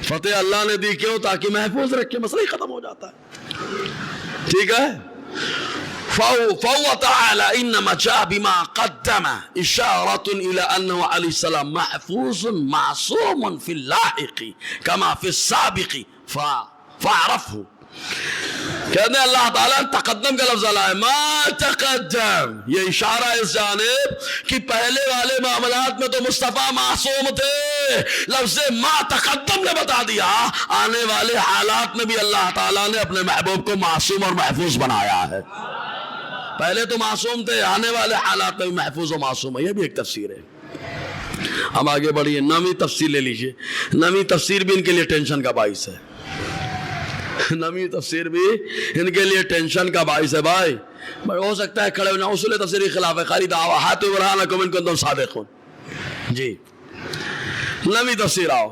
فتح اللہ نے دی کیوں؟ تاکہ محفوظ رکھے، مسئلہ ہی ختم ہو جاتا ہے۔ ٹھیک ہے، فَهُوَ تَعَالَى إِنَّمَا جَاءَ بِمَا قَدَّمَ إِشَارَةٌ إِلَىٰ أَنَّهُ عَلَيْهِ السَّلَامُ مَحْفُوظٌ مَعْصُومٌ فِي اللَّاحِقِ كَمَا فِي السَّابِقِ فَاعْرَفْهُ۔ کہتے ہیں اللہ تعالیٰ تقدم کا لفظ آیا ہے، ما تقدم، یہ اشارہ اس جانب کہ پہلے والے معاملات میں تو مصطفیٰ معصوم تھے، لفظ ما تقدم نے بتا دیا آنے والے حالات میں بھی اللہ تعالیٰ نے اپنے محبوب کو معصوم اور محفوظ بنایا ہے۔ پہلے تو معصوم تھے، آنے والے حالات میں بھی محفوظ و معصوم ہے۔ یہ بھی ایک تفسیر ہے۔ اب آگے بڑھیے، نویں تفسیر لے لیجئے۔ نویں تفسیر بھی ان کے لیے ٹینشن کا باعث ہے، نویں تفسیر بھی ان کے لیے ٹینشن کا باعث ہے۔ بھائی ہو سکتا ہے کھڑے ہو جائیں، اصول تفسیر کے خلاف ہے، خالی دعویٰ ہاتھ برہانکم ان کنتم صادقون۔ جی نویں تفسیر آؤ،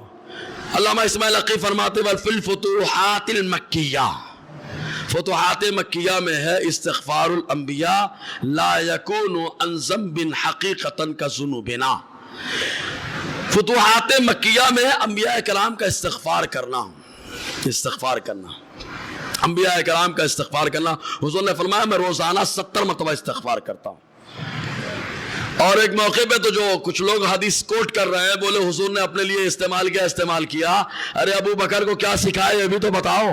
علامہ اسماعیل حقی فرماتے ہیں فی الفتوحات المکیہ، فتوحات مکیہ میں ہے استغفار الانبیاء لا یکون عن ذنب حقیقتا کذنوبنا۔ فتوحات مکیہ میں ہے انبیاء کرام کا استغفار کرنا، استغفار کرنا، انبیاء کرام کا استغفار کرنا۔ حضور نے فرمایا میں روزانہ 70 مرتبہ استغفار کرتا ہوں۔ اور ایک موقع پہ تو جو کچھ لوگ حدیث کوٹ کر رہے ہیں، بولے حضور نے اپنے لیے استعمال کیا، ارے ابو بکر کو کیا سکھائے یہ بھی تو بتاؤ۔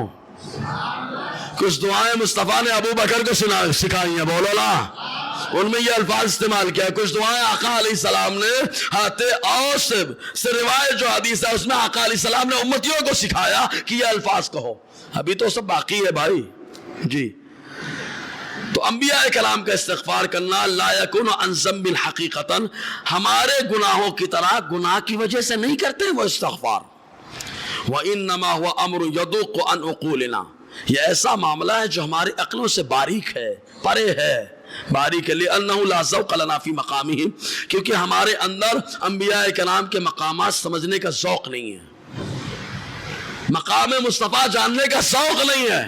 کچھ دعائیں مصطفیٰ نے ابو بکر کو سکھائی ہیں، بولو نا، ان میں یہ الفاظ استعمال کیا۔ کچھ دعائیں آقا علیہ السلام نے ہاتھ اوس سے روایت جو حدیث ہے اس میں آقا علیہ السلام نے امتیوں کو سکھایا کہ یہ الفاظ کہو، ابھی تو سب باقی ہے بھائی۔ جی تو انبیاء کلام کا استغفار کرنا لا یکون عن ذنب حقیقتا، ہمارے گناہوں کی طرح گناہ کی وجہ سے نہیں کرتے وہ استغفار۔ وَإِنَّمَا هُوَ أَمْرٌ يَضُوقُ عَنْ عُقُولِنَا، یہ ایسا معاملہ ہے جو ہماری عقلوں سے باریک ہے، پرے ہے، باریک ہے۔ لِأَنَّهُ لَا ذَوْقَ لَنَا فِي مَقَامِهِمْ، کیونکہ ہمارے اندر انبیاء کرام کے مقامات سمجھنے کا ذوق نہیں ہے، مقام مصطفیٰ جاننے کا ذوق نہیں ہے،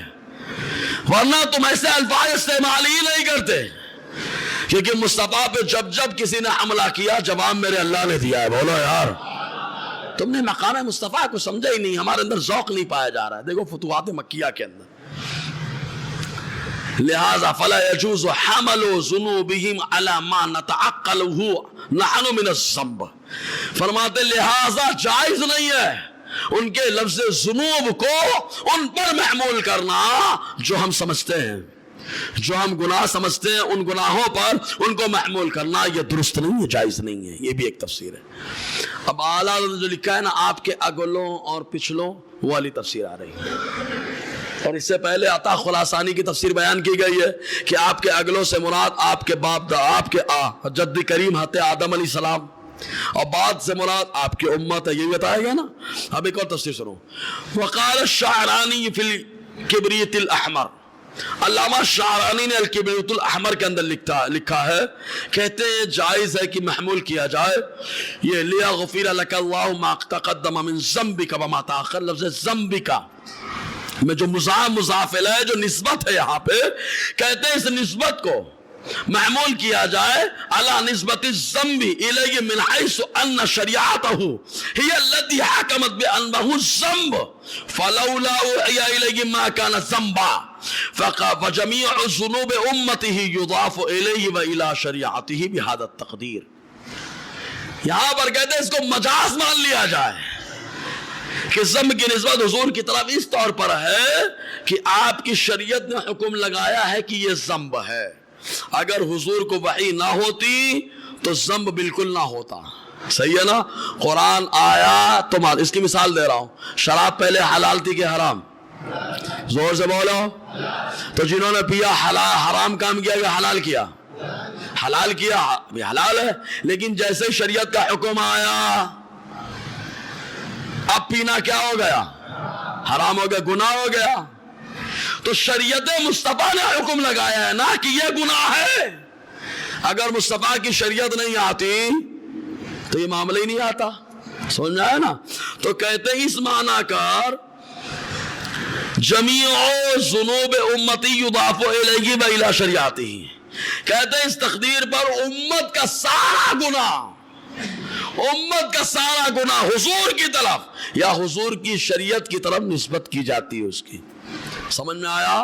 ورنہ تم ایسے الفاظ استعمال ہی نہیں کرتے۔ کیونکہ مصطفیٰ پہ جب جب کسی نے حملہ کیا جواب میرے اللہ نے دیا ہے۔ بولو یار، تم نے مقام مصطفیٰ کو سمجھا ہی نہیں، ہمارے اندر ذوق نہیں پایا جا رہا ہے۔ دیکھو فتوحات مکیہ کے اندر، لہذا فلا يجوز حمل ذنوبهم على ما نتعقله نحن من الذنب، فرماتے لہذا جائز نہیں ہے ان کے لفظ ذنوب کو ان پر محمول کرنا جو ہم سمجھتے ہیں، جو ہم گناہ سمجھتے ہیں، ان گناہوں پر ان کو محمول کرنا یہ درست نہیں ہے، جائز نہیں ہے۔ یہ بھی ایک تفسیر ہے۔ اب اعلیٰ جو لکھا ہے نا آپ کے اگلوں اور پچھلوں، وہ والی تفسیر آ رہی ہے۔ اور اس سے پہلے عطا خلاصانی کی تفسیر بیان کی گئی ہے کہ آپ کے اگلوں سے مراد آپ کے باپ آپ کے جد کریم حضرت آدم علیہ السلام، اور بعد سے مراد آپ کی امت ہے، یہ بتایا گیا نا۔ اب ایک اور تفسیر سنو، وقال الشعرانی فی الکبریت الاحمر، علامہ شعرانی نے الکبریت الاحمر کے اندر لکھا ہے، کہتے ہیں جائز ہے کہ محمول کیا جائے یہ لیغفر لک اللہ ما تقدم من ذنبک وما تاخر، لفظ ذنبک میں جو مضاف ہے، جو نسبت ہے یہاں پہ، کہتے ہیں اس نسبت کو محمول کیا جائے علی نسبت الذنب الیہ من حیث ان شریعته ہی التي حکمت بانه الذنب فلولا اوحی الیہ ما کان ذنبا فجمیع ذنوب امته یضاف الیہ والى شریعته بهذا التقدیر۔ یہاں پر کہتے ہیں اس کو مجاز مان لیا جائے کہ ذنب کی نسبت حضور کی طرف اس طور پر ہے کہ آپ کی شریعت نے حکم لگایا ہے کہ یہ ذنب ہے، اگر حضور کو وحی نہ ہوتی تو ذنب بالکل نہ ہوتا۔ صحیح ہے نا؟ قرآن آیا تو اس کی مثال دے رہا ہوں، شراب پہلے حلال تھی کہ حرام؟ زور سے بولو۔ تو جنہوں نے پیا حرام کام کیا یا حلال کیا؟ حلال کیا، حلال ہے، لیکن جیسے شریعت کا حکم آیا اب پینا کیا ہو گیا؟ حرام ہو گیا، گناہ ہو گیا. تو شریعت مصطفیٰ نے حکم لگایا ہے نا کہ یہ گناہ ہے. اگر مصطفیٰ کی شریعت نہیں آتی تو یہ معاملہ ہی نہیں آتا. سمجھ میں آیا نا؟ تو کہتے ہیں اس معنی کر جمیع ذنوب امتی یضاف الیہ و الی شریعتہ. کہتے ہیں اس تقدیر پر امت کا سارا گناہ حضور کی طرف یا حضور کی شریعت کی طرف نسبت کی جاتی ہے اس کی. سمجھ میں آیا؟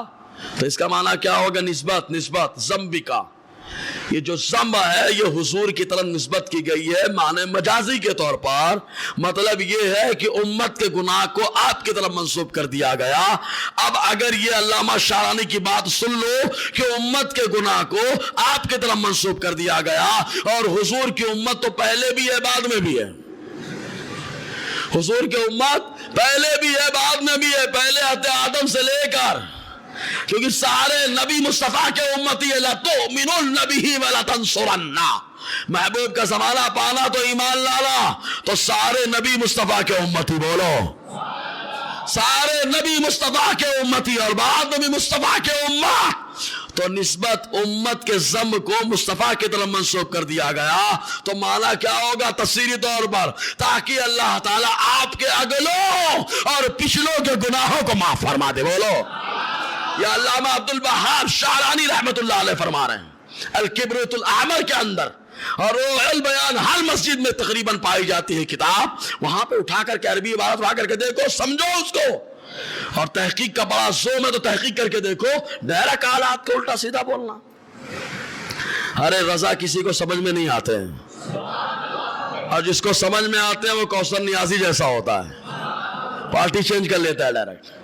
تو اس کا معنی کیا ہوگا؟ نسبت ذنب کا. یہ جو ذنب ہے یہ حضور کی طرف نسبت کی گئی ہے معنی مجازی کے طور پر. مطلب یہ ہے کہ امت کے گناہ کو آپ کی طرف منسوب کر دیا گیا. اب اگر یہ علامہ شعرانی کی بات سن لو کہ امت کے گناہ کو آپ کی طرف منسوب کر دیا گیا اور حضور کی امت تو پہلے بھی ہے بعد میں بھی ہے. حضور کی امت پہلے بھی ہے بعد میں بھی ہے. پہلے حضرت آدم سے لے کر، کیونکہ سارے نبی مصطفیٰ کے امتی ہے. لَتُؤْمِنُنَّ بِهِ وَلَتَنْصُرَنَّ. محبوب کا زمانہ پانا تو ایمان لانا. تو سارے نبی مصطفیٰ کے امتی بولو، سارے نبی مصطفیٰ کے امتی اور بعد نبی مصطفیٰ کے امت. تو نسبت امت کے ذنب کو مصطفیٰ کی طرف منسوب کر دیا گیا. تو معنی کیا ہوگا تفسیری طور پر؟ تاکہ اللہ تعالیٰ آپ کے اگلوں اور پچھلوں کے گناہوں کو معاف فرما دے. بولو. یا علامہ عبد الوہاب شعرانی رحمت اللہ علیہ فرما رہے ہیں الکبریت الاحمر کے اندر، اور روح البیان ہر مسجد میں تقریباً پائی جاتی ہے کتاب. وہاں پہ اٹھا کر کے عربی عبارت اٹھا کر کے دیکھو، سمجھو اس کو. اور تحقیق کا بڑا زوم ہے تو تحقیق کر کے دیکھو. ڈائریکٹ حالات کو الٹا سیدھا بولنا. ارے رضا کسی کو سمجھ میں نہیں آتے ہیں، اور جس کو سمجھ میں آتے ہیں وہ کوثر نیازی جیسا ہوتا ہے، پارٹی چینج کر لیتا ہے ڈائریکٹ.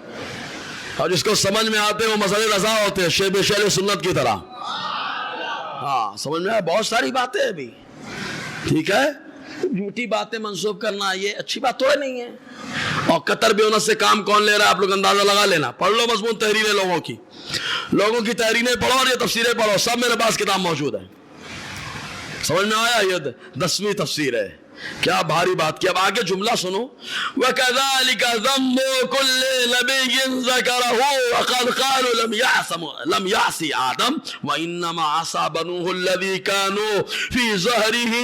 اور جس کو سمجھ میں آتے ہیں وہ مسئلے رضا ہوتے ہیں، شیب شیل سنت کی طرح. ہاں سمجھ میں آیا؟ بہت ساری باتیں ابھی ٹھیک ہے. جھوٹی باتیں منسوب کرنا یہ اچھی بات تو نہیں ہے. اور قطر بے اونس سے کام کون لے رہا ہے آپ لوگ اندازہ لگا لینا. پڑھ لو مضمون تحریریں لوگوں کی تحریریں پڑھو اور یہ تفسیریں پڑھو. سب میرے پاس کتاب موجود ہے. سمجھ میں آیا؟ یہ 10ویں تفسیر ہے. کیا بھاری بات کی. اب آگے جملہ سنو. وَكَذَلِكَ ذَنبُ كُلِّ نَبِيٍّ ذَكَرَهُ وَقَدْ قَالُوا لَمْ يَعْصِ آدَمَ وَإِنَّمَا عَصَى بَنُوهُ الَّذِي كَانُوا فِي ظَهْرِهِ.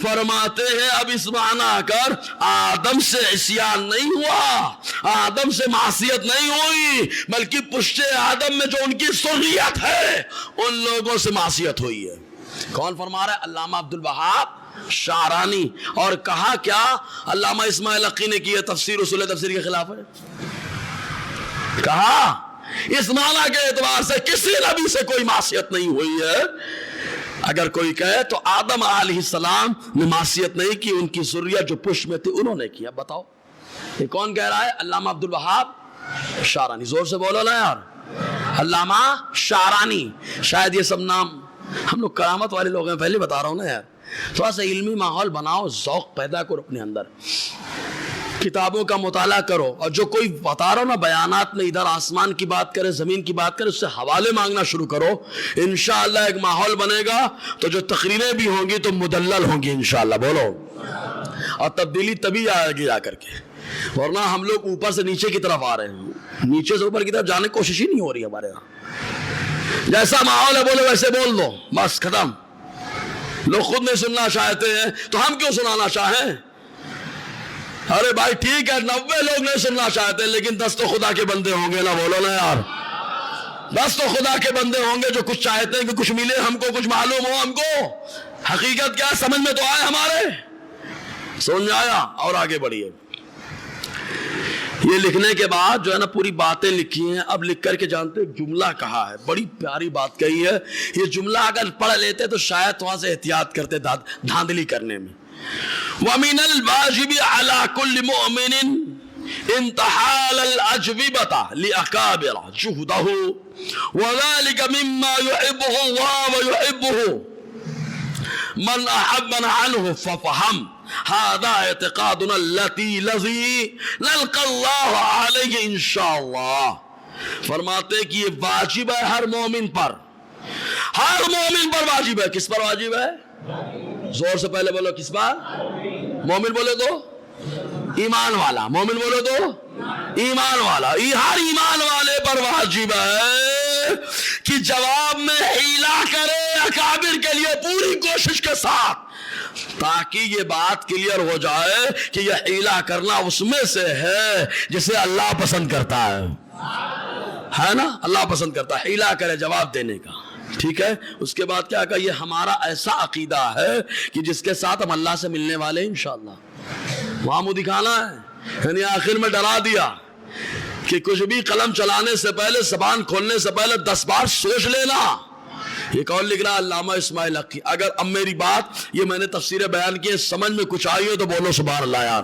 فرماتے ہیں اب اس معنی کر آدم سے عصیان نہیں ہوا، آدم سے معصیت نہیں ہوئی، بلکہ پشت آدم میں جو ان کی ذریت ہے ان لوگوں سے معصیت ہوئی ہے. کون فرما رہا ہے؟ علامہ عبد الوہاب شعرانی. اور کہا کیا علامہ اسماعیل حقی نے کی ہے تفسیر اصول تفسیر کے خلاف ہے. کہا اس معنی کے اعتبار سے کسی نبی سے کوئی معصیت نہیں ہوئی ہے. اگر کوئی کہے تو آدم علیہ السلام نے معصیت نہیں کی، ان کی ذریت جو پشت میں تھی انہوں نے کیا. بتاؤ یہ کون کہہ رہا ہے؟ علامہ عبد الوہاب شعرانی. زور سے بولو نا یار. علامہ شعرانی. شاید یہ سب نام ہم لوگ کرامت والے لوگ ہیں، پہلے بتا رہا ہوں نا یار. تھوڑا سا علمی ماحول بناؤ، ذوق پیدا کرو اپنے اندر، کتابوں کا مطالعہ کرو. اور جو کوئی بتا رہا ہو نا بیانات میں ادھر آسمان کی بات کرے زمین کی بات کرے اس سے حوالے مانگنا شروع کرو. انشاءاللہ ایک ماحول بنے گا تو جو تقریریں بھی ہوں گی تو مدلل ہوں گی انشاءاللہ. بولو. اور تبدیلی تبھی آئے گی جا کر کے، ورنہ ہم لوگ اوپر سے نیچے کی طرف آ رہے ہیں، نیچے سے اوپر کی طرف جانے کی کوشش ہی نہیں ہو رہی ہمارے یہاں. جیسا ماحول ہے بولو ویسے بول دو، بس ختم. لوگ خود نہیں سننا چاہتے ہیں تو ہم کیوں سنانا چاہیں؟ ارے بھائی ٹھیک ہے 90 لوگ نہیں سننا چاہتے لیکن 10 تو خدا کے بندے ہوں گے نا. بولو نا یار. 10 تو خدا کے بندے ہوں گے جو کچھ چاہتے ہیں کہ کچھ ملے ہم کو، کچھ معلوم ہو ہم کو. حقیقت کیا سمجھ میں تو آئے ہمارے. سمجھ میں آیا؟ اور آگے بڑھیے. یہ لکھنے کے بعد جو ہے نا پوری باتیں لکھی ہیں. اب لکھ کر کے جانتے ایک جملہ کہا ہے، بڑی پیاری بات کہی ہے. یہ جملہ اگر پڑھ لیتے تو شاید وہاں سے احتیاط کرتے دھاندلی کرنے میں. وَمِنَ الْوَاجِبِ عَلَى كُلِّ مُؤْمِنٍ انتحال الأجوبة لأكابر جهده وذلك مما يحبه الله ويحبه من أحبنا عنه ففهم هذا اعتقادنا الذي نلقى الله عليه ان شاء الله. فرماتے کہ یہ واجب ہے ہر مومن پر، ہر مومن پر واجب ہے. کس پر واجب ہے؟ زور سے پہلے بولو کس پر؟ مومن بولے تو ایمان والا. مومن بولو تو ایمان والا. ہر ایمان والے پر واجب ہے کہ جواب میں حیلہ کرے اکابر کے لیے پوری کوشش کے ساتھ, تاکہ یہ بات کلیئر ہو جائے کہ یہ حیلہ کرنا اس میں سے ہے جسے اللہ پسند کرتا ہے نا. اللہ پسند کرتا ہے حیلہ کرے جواب دینے کا. ٹھیک ہے. اس کے بعد کیا کہا, یہ ہمارا ایسا عقیدہ ہے کہ جس کے ساتھ ہم اللہ سے ملنے والے ہیں انشاءاللہ. وہاں منہ دکھانا ہے, یعنی آخر میں ڈرا دیا کہ کچھ بھی قلم چلانے سے پہلے, زبان کھولنے سے پہلے 10 بار سوچ لینا. یہ کون لکھ رہا؟ علامہ اسماعیل حقی. اگر اب میری بات یہ میں نے تفسیر بیان کی سمجھ میں کچھ آئی ہو تو بولو سبحان اللہ یار,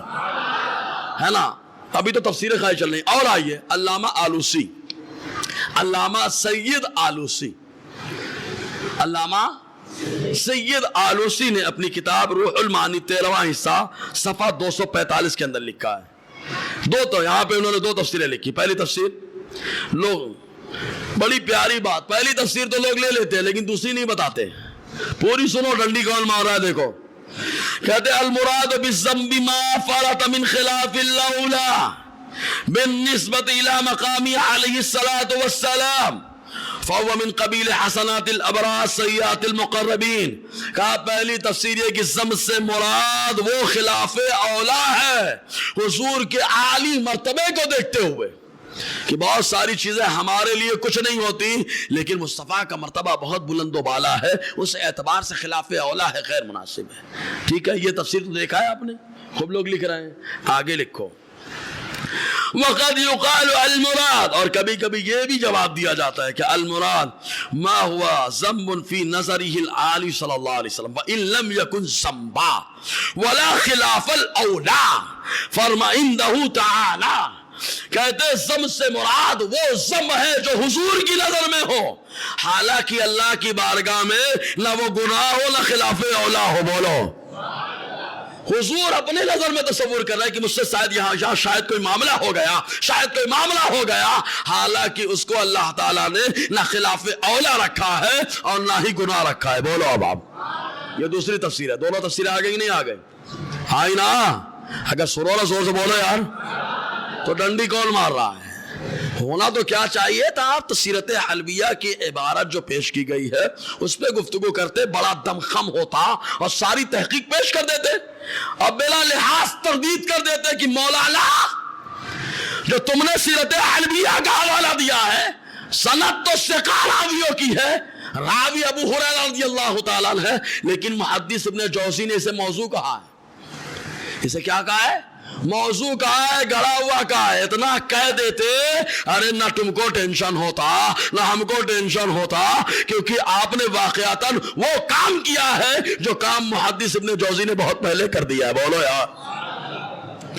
ہے نا. ابھی تو تفسیر خواہی چل رہی. اور آئیے علامہ آلوسی, علامہ سید آلوسی, علامہ سید آلوسی نے اپنی کتاب روح المعانی 13واں حصہ صفحہ 245 کے اندر لکھا ہے. تو یہاں پہ انہوں نے 2 تفسیریں لکھی. پہلی تفسیر لوگ, بڑی پیاری بات, پہلی تفسیر تو لوگ لے لیتے ہیں لیکن دوسری نہیں بتاتے. پوری سنو, ڈنڈی کون مار رہا ہے دیکھو. کہتے المراد بالذنب ما فرط من خلاف الاولی بالنسبة الى مقام علیہ الصلاۃ والسلام فهو من قبیل حسنات الابرار سیئات المقربین. کہا پہلی تفسیر یہ کہ ذنب سے مراد وہ خلاف اولا ہے حضور کے عالی مرتبے کو دیکھتے ہوئے کہ بہت ساری چیزیں ہمارے لیے کچھ نہیں ہوتی لیکن مصطفیٰ کا مرتبہ بہت بلند و بالا ہے, اس اعتبار سے خلاف اولا ہے, غیر مناسب ہے. ٹھیک ہے. یہ تفسیر تو دیکھا ہے آپ نے, خوب لوگ لکھ رہے ہیں. آگے لکھو وقد يقال المراد, اور کبھی کبھی یہ بھی جواب دیا جاتا ہے کہ المراد ما ہوا ذنب فی نظره العالی صلی اللہ علیہ وسلم وان لم يكن ذنبا ولا خلاف الاولا فرما عنده تعالی. کہتے ذنب سے مراد وہ ذنب ہے جو حضور کی نظر میں ہو, حالانکہ اللہ کی بارگاہ میں نہ وہ گناہ ہو نہ خلاف اولا ہو. بولو حضور اپنے نظر میں تصور کر رہا ہے کہ مجھ سے شاید یہاں شاید کوئی معاملہ ہو گیا, شاید کوئی معاملہ ہو گیا, حالانکہ اس کو اللہ تعالیٰ نے نہ خلاف اولا رکھا ہے اور نہ ہی گناہ رکھا ہے. بولو اب آپ, یہ دوسری تفسیر ہے. دونوں تفسیریں آ گئی نہیں آ گئی؟ آئی نا. اگر سنو نا زور سے بولو یار, تو ڈنڈی کون مار رہا ہے؟ ہونا تو کیا چاہیے تھا, آپ سیرت حلبیہ کی عبارت جو پیش کی گئی ہے اس پہ گفتگو کرتے, بڑا دمخم ہوتا اور ساری تحقیق پیش کر دیتے, اب بلا لحاظ تردید کر دیتے کہ مولانا جو تم نے سیرت حلبیہ کا حوالہ دیا ہے سند تو ثقہ راویوں کی ہے, راوی ابو ہریرہ رضی اللہ تعالیٰ عنہ ہے, لیکن محدث ابن جوزی نے اسے موضوع کہا ہے. اسے کیا کہا ہے؟ موضوع کہا ہے, گڑا ہوا کہا ہے. اتنا کہہ دیتے ارے نہ تم کو ٹینشن ہوتا نہ ہم کو ٹینشن ہوتا, کیونکہ آپ نے واقعتاً وہ کام کیا ہے جو کام محدث ابن جوزی نے بہت پہلے کر دیا ہے. بولو یار,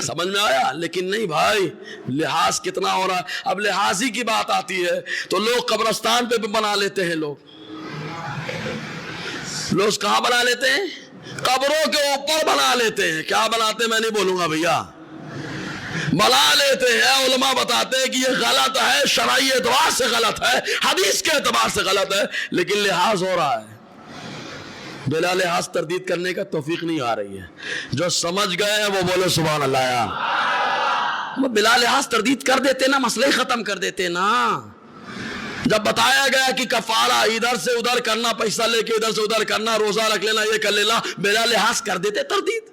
سمجھ میں آیا؟ لیکن نہیں بھائی, لحاظ کتنا ہو رہا ہے. اب لحاظی کی بات آتی ہے تو لوگ قبرستان پہ بھی بنا لیتے ہیں. لوگ کہاں بنا لیتے ہیں؟ قبروں کے اوپر بنا لیتے ہیں. کیا بناتے ہیں میں نہیں بولوں گا بھیا, بنا لیتے ہیں. علماء بتاتے ہیں کہ یہ غلط ہے, شرعی اعتبار سے غلط ہے, حدیث کے اعتبار سے غلط ہے, لیکن لحاظ ہو رہا ہے. بلا لحاظ تردید کرنے کا توفیق نہیں آ رہی ہے. جو سمجھ گئے ہیں وہ بولے سبحان اللہ یار. بلا لحاظ تردید کر دیتے نا, مسئلے ختم کر دیتے نا. جب بتایا گیا کہ کفارہ ادھر سے ادھر کرنا, پیسہ لے کے ادھر سے ادھر کرنا, روزہ رکھ لینا, یہ کر لینا, بلا لحاظ کر دیتے تردید.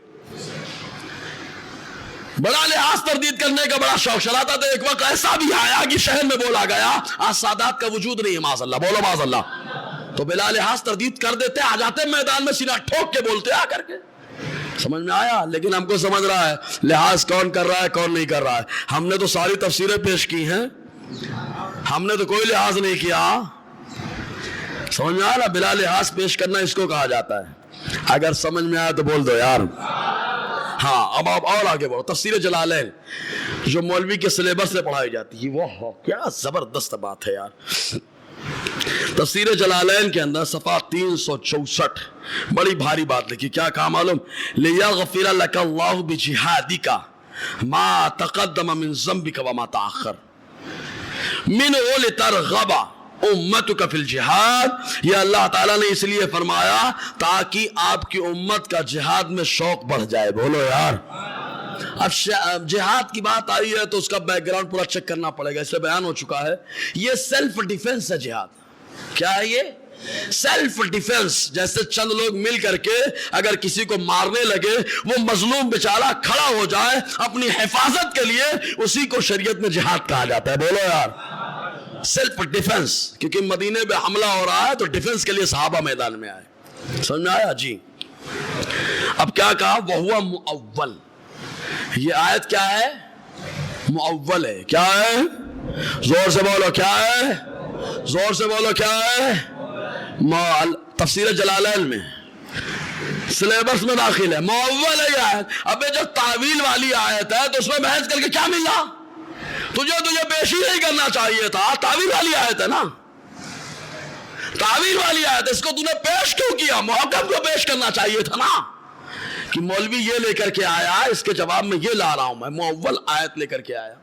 بڑا لحاظ تردید کرنے کا بڑا شوق چلاتا تھا. ایک وقت ایسا بھی آیا کہ شہر میں بولا گیا آج سادات کا وجود نہیں ہے, معاذ اللہ. بولو معاذ اللہ. تو بلا لحاظ تردید کر دیتے, آ جاتے میدان میں سینہ ٹھوک کے بولتے آ کر کے. سمجھ میں آیا؟ لیکن ہم کو سمجھ رہا ہے لحاظ کون کر رہا ہے کون نہیں کر رہا ہے. ہم نے تو ساری تفسیریں پیش کی ہیں, ہم نے تو کوئی لحاظ نہیں کیا. سمجھ میں آیا نا؟ بلا لحاظ پیش کرنا اس کو کہا جاتا ہے. اگر سمجھ میں آیا تو بول دو یار. ہاں اب آپ اور آگے بڑھو. تفسیر جلالین جو مولوی کے سلیبس سے پڑھائی جاتی ہے, وہ کیا زبردست بات ہے یار. تفسیر جلالین کے اندر صفحہ 364 بڑی بھاری بات لکھی. کیا کہا معلوم؟ لِيَغْفِرَ لَكَ اللَّهُ بِجِهَادِكَ مَا تَقَدَّمَ مِن ذَنْبِكَ وَمَا تَأَخَّرَ مِنْهُ لِتَرْغَبَ امتک فی الجہاد. یہ اللہ تعالیٰ نے اس لیے فرمایا تاکہ آپ کی امت کا جہاد میں شوق بڑھ جائے. بولو یار, اب جہاد کی بات آئی ہے تو اس کا بیک گراؤنڈ پورا چیک کرنا پڑے گا، اس سے بیان ہو چکا ہے یہ سیلف ڈیفنس ہے جہاد. کیا ہے یہ؟ Self defence. جیسے چند لوگ مل کر کے اگر کسی کو مارنے لگے، وہ مظلوم بیچارہ کھڑا ہو جائے اپنی حفاظت کے لیے، اسی کو شریعت میں جہاد کہا جاتا ہے. بولو یار، سیلف ڈیفنس. کیونکہ مدینے میں حملہ ہو رہا ہے تو ڈیفنس کے لیے صحابہ میدان میں آئے. سمجھ میں آیا جی؟ اب کیا کہا؟ وَهُوَ مُؤَوَّل. یہ آیت کیا ہے؟ مؤول ہے. کیا ہے؟ زور سے بولو کیا ہے؟ زور سے بولو کیا ہے؟ تفسیر جلالین میں سلیبس میں داخل ہے. مؤول ہے یہ آیت. اب جو تعویل والی آیت ہے تو اس میں بحث کر کے کیا ملا؟ تجھے پیش ہی نہیں کرنا چاہیے تھا. تعویل والی آیت ہے نا، تعویل والی آیت. اس کو تو نے پیش کیوں کیا؟ محکم کو پیش کرنا چاہیے تھا نا. کہ مولوی یہ لے کر کے آیا، اس کے جواب میں یہ لا رہا ہوں میں، مؤول آیت لے کر کے آیا.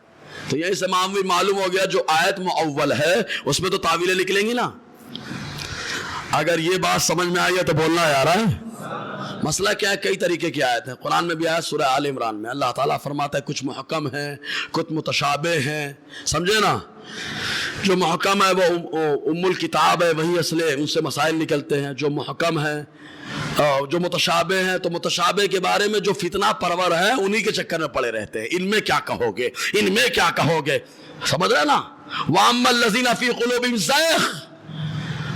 تو یہی سے معلوم ہو گیا جو آیت مؤول ہے اس میں تو تعویلیں نکلیں گی نا. اگر یہ بات سمجھ میں آئی ہے تو بولنا یار ہے. مسئلہ کیا ہے؟ کئی طریقے کی آیت ہے. قرآن میں بھی آیت سورہ آل عمران میں اللہ تعالیٰ فرماتا ہے کچھ محکم ہیں، کچھ متشابہ ہیں. سمجھے نا؟ جو محکم ہے وہ ام الکتاب ہے، وہی اصل ہے، ان سے مسائل نکلتے ہیں. جو محکم ہیں، جو متشابہ ہیں تو متشابہ کے بارے میں جو فتنہ پرور ہیں انہی کے چکر میں پڑے رہتے ہیں. ان میں کیا کہو گے، ان میں کیا کہو گے. سمجھ رہے نا؟ وَأَمَّا الَّذِينَ فِي قُلُوبِهِمْ زَيْغٌ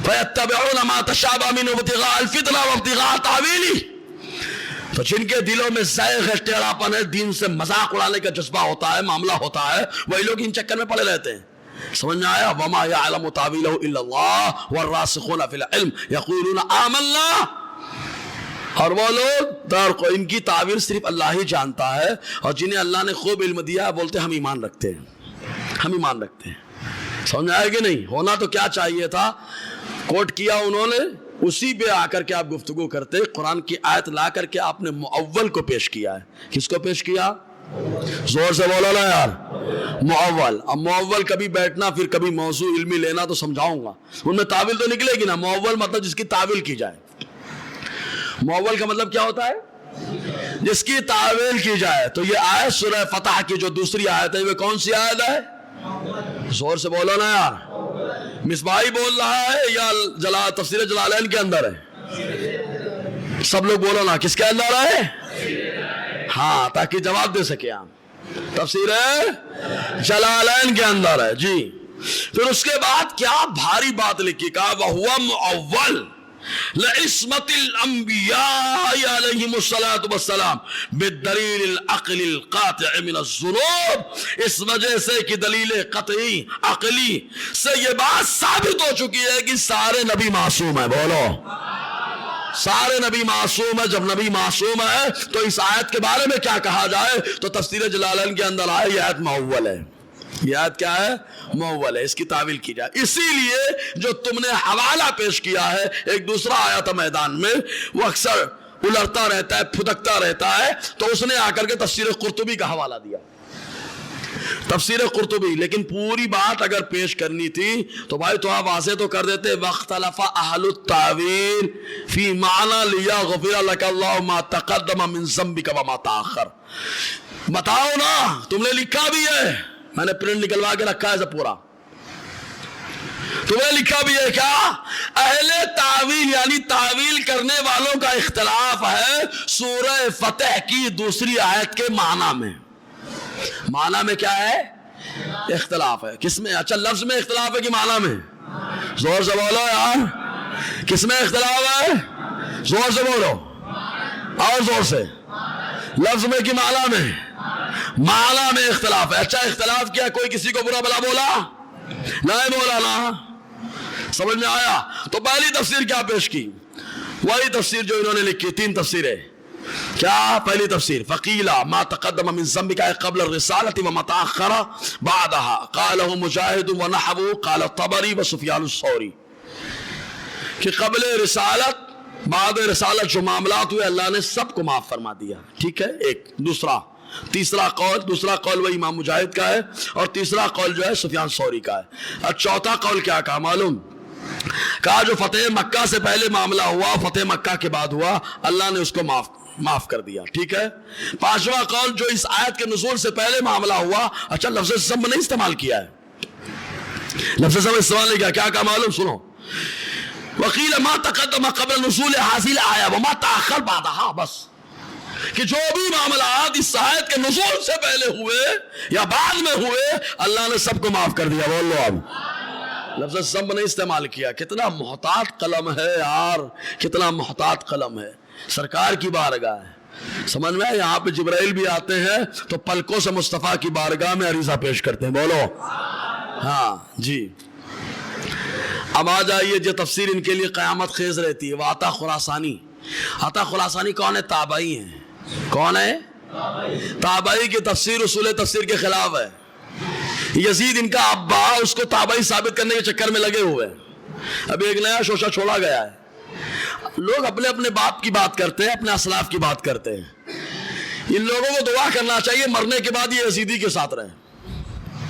فَيَتَّبِعُونَ مَا تَشَابَهَ مِنْهُ ابْتِغَاءَ الْفِتْنَةِ وَابْتِغَاءَ تَأْوِيلِهِ. تو جن کے دلوں میں زیغ ہے، ٹیڑھا پن ہے، دین سے مذاق اڑانے کا جذبہ ہوتا ہے، معاملہ ہوتا ہے، وہی لوگ ان چکر میں پڑے رہتے ہیں. سمجھ میں آیا؟ وَمَا يَعْلَمُ تَأْوِيلَهُ إِلَّا اللَّهُ وَالرَّاسِخُونَ فِي الْعِلْمِ يَقُولُونَ آمَنَّا. اور وہ لوگ ان کی تعبیر صرف اللہ ہی جانتا ہے، اور جنہیں اللہ نے خوب علم دیا بولتے ہم ایمان رکھتے ہیں، ہم ایمان رکھتے ہیں. سمجھ آئے گی نہیں؟ ہونا تو کیا چاہیے تھا؟ کوٹ کیا انہوں نے، اسی پہ آ کر کے آپ گفتگو کرتے. قرآن کی آیت لا کر کے آپ نے مؤول کو پیش کیا ہے. کس کو پیش کیا؟ زور سے بولو نا یار. مؤول. اب مؤول کبھی بیٹھنا پھر کبھی موضوع علمی لینا تو سمجھاؤں گا. ان میں تعویل تو نکلے گی نا. مؤول مطلب جس کی تعویل کی جائے. مؤول کا مطلب کیا ہوتا ہے؟ جس کی تعویل کی جائے. تو یہ آیت سورہ فتح کی جو دوسری آیت ہے وہ کون سی آیت ہے؟ زور سے بولو نا یار. مصباحی بول رہا ہے یا تفسیر جلالین کے اندر ہے؟ سب لوگ بولو نا کس کے اندر ہے؟ ہاں، تاکہ جواب دے سکے آپ. تفسیر جلالین کے اندر ہے جی. پھر اس کے بعد کیا بھاری بات لکھی، کہا وَهُوَ مُؤَوَّلٌ لعصمت الانبیاء علیہم الصلاۃ والسلام بالدلیل العقل القاطع من الذنوب. اس وجہ سے کہ دلیل قطعی عقلی سے یہ بات ثابت ہو چکی ہے کہ سارے نبی معصوم ہیں. بولو سارے نبی معصوم ہے. جب نبی معصوم ہے تو اس آیت کے بارے میں کیا کہا جائے؟ تو تفسیر جلالین کے اندر آئے یہ آیت مؤول ہے. یہ آیت کیا ہے؟ مؤول ہے. اس کی تعویل کی جائے. اسی لیے جو تم نے حوالہ پیش کیا ہے، ایک دوسرا آیا تھا میدان میں، وہ اکثر الرتا رہتا ہے، پھدکتا رہتا ہے، تو اس نے آ کر کے تفسیر قرطبی کا حوالہ دیا. تفسیر قرطبی. لیکن پوری بات اگر پیش کرنی تھی تو بھائی تو آپ واضح تو کر دیتے واختلف اہل التاویل فی معنی لیغفر لک اللہ ما تقدم من ذنبک وما تاخر. بتاؤ نا، تم نے لکھا بھی ہے، میں نے پرنٹ نکلوا کے رکھا ہے سب پورا. تمہیں لکھا بھی ہے کیا؟ اہل تعویل یعنی تعویل کرنے والوں کا اختلاف ہے سورہ فتح کی دوسری آیت کے معنی میں. معنی میں کیا ہے؟ اختلاف ہے. کس میں؟ اچھا لفظ میں اختلاف ہے کہ معنی میں؟ زور سے بولو یار. کس میں اختلاف ہے؟ زور سے بولو اور زور سے. لفظ میں کہ معنی میں؟ معنی میں اختلاف ہے. اچھا اختلاف کیا؟ کوئی کسی کو برا بلا بولا؟ نہیں بولا نا. سمجھ میں آیا؟ تو پہلی تفسیر کیا پیش کی؟ وہی تفسیر جو انہوں نے لکھی. 3 تفسیریں. کیا پہلی تفسیر؟ فقیلا ما تقدم من ذنبک قبل الرسالة وما تأخر بعدها قاله مجاہد ونحوه قال الطبری وسفیان الثوری. کہ قبل رسالت بعد رسالت جو معاملات ہوئے اللہ نے سب کو معاف فرما دیا. ٹھیک ہے. ایک. دوسرا قول وہی امام مجاہد کا ہے، اور تیسرا قول جو ہے سفیان ثوری کا ہے. اور چوتھا قول کیا کہا معلوم؟ کہا جو فتح مکہ سے پہلے معاملہ ہوا، فتح مکہ کے بعد ہوا، اللہ نے اس کو معاف. معاف کر دیا. ٹھیک ہے. پانچواں قول جو اس آیت کے نزول سے پہلے معاملہ ہوا, اچھا لفظ ذم نہیں استعمال کیا ہے, لفظ ذم استعمال نہیں کیا. کیا کہا معلوم؟ سنو. وقیل ما تقدم قبل نزول حاصل آیا وما تاخر بعدها, بس کہ جو بھی معاملات اس آیت کے نزول سے پہلے ہوئے یا بعد میں ہوئے اللہ نے سب کو معاف کر دیا. بول لو اب. لفظ ذنب نہیں استعمال کیا. کتنا محتاط قلم ہے یار, کتنا محتاط قلم ہے. سرکار کی بارگاہ ہے, سمجھ میں. یہاں پہ جبرائیل بھی آتے ہیں تو پلکوں سے مصطفیٰ کی بارگاہ میں عریضہ پیش کرتے ہیں. بولو ہاں جی. اب آ جائیے جو تفسیر ان کے لیے قیامت خیز رہتی ہے, وہ عطا خراسانی. عطا خراسانی کون ہے؟ تابعی ہیں. کون ہے؟ تابعی کی تفسیر اصول تفسیر کے خلاف ہے. یزید ان کا ابا, اس کو تابعی ثابت کرنے کے چکر میں لگے ہوئے ہیں. اب ایک نیا شوشہ چھوڑا گیا ہے. لوگ اپنے اپنے باپ کی بات کرتے ہیں, اپنے اسلاف کی بات کرتے ہیں. ان لوگوں کو دعا کرنا چاہیے مرنے کے بعد یہ یزیدی کے ساتھ رہیں.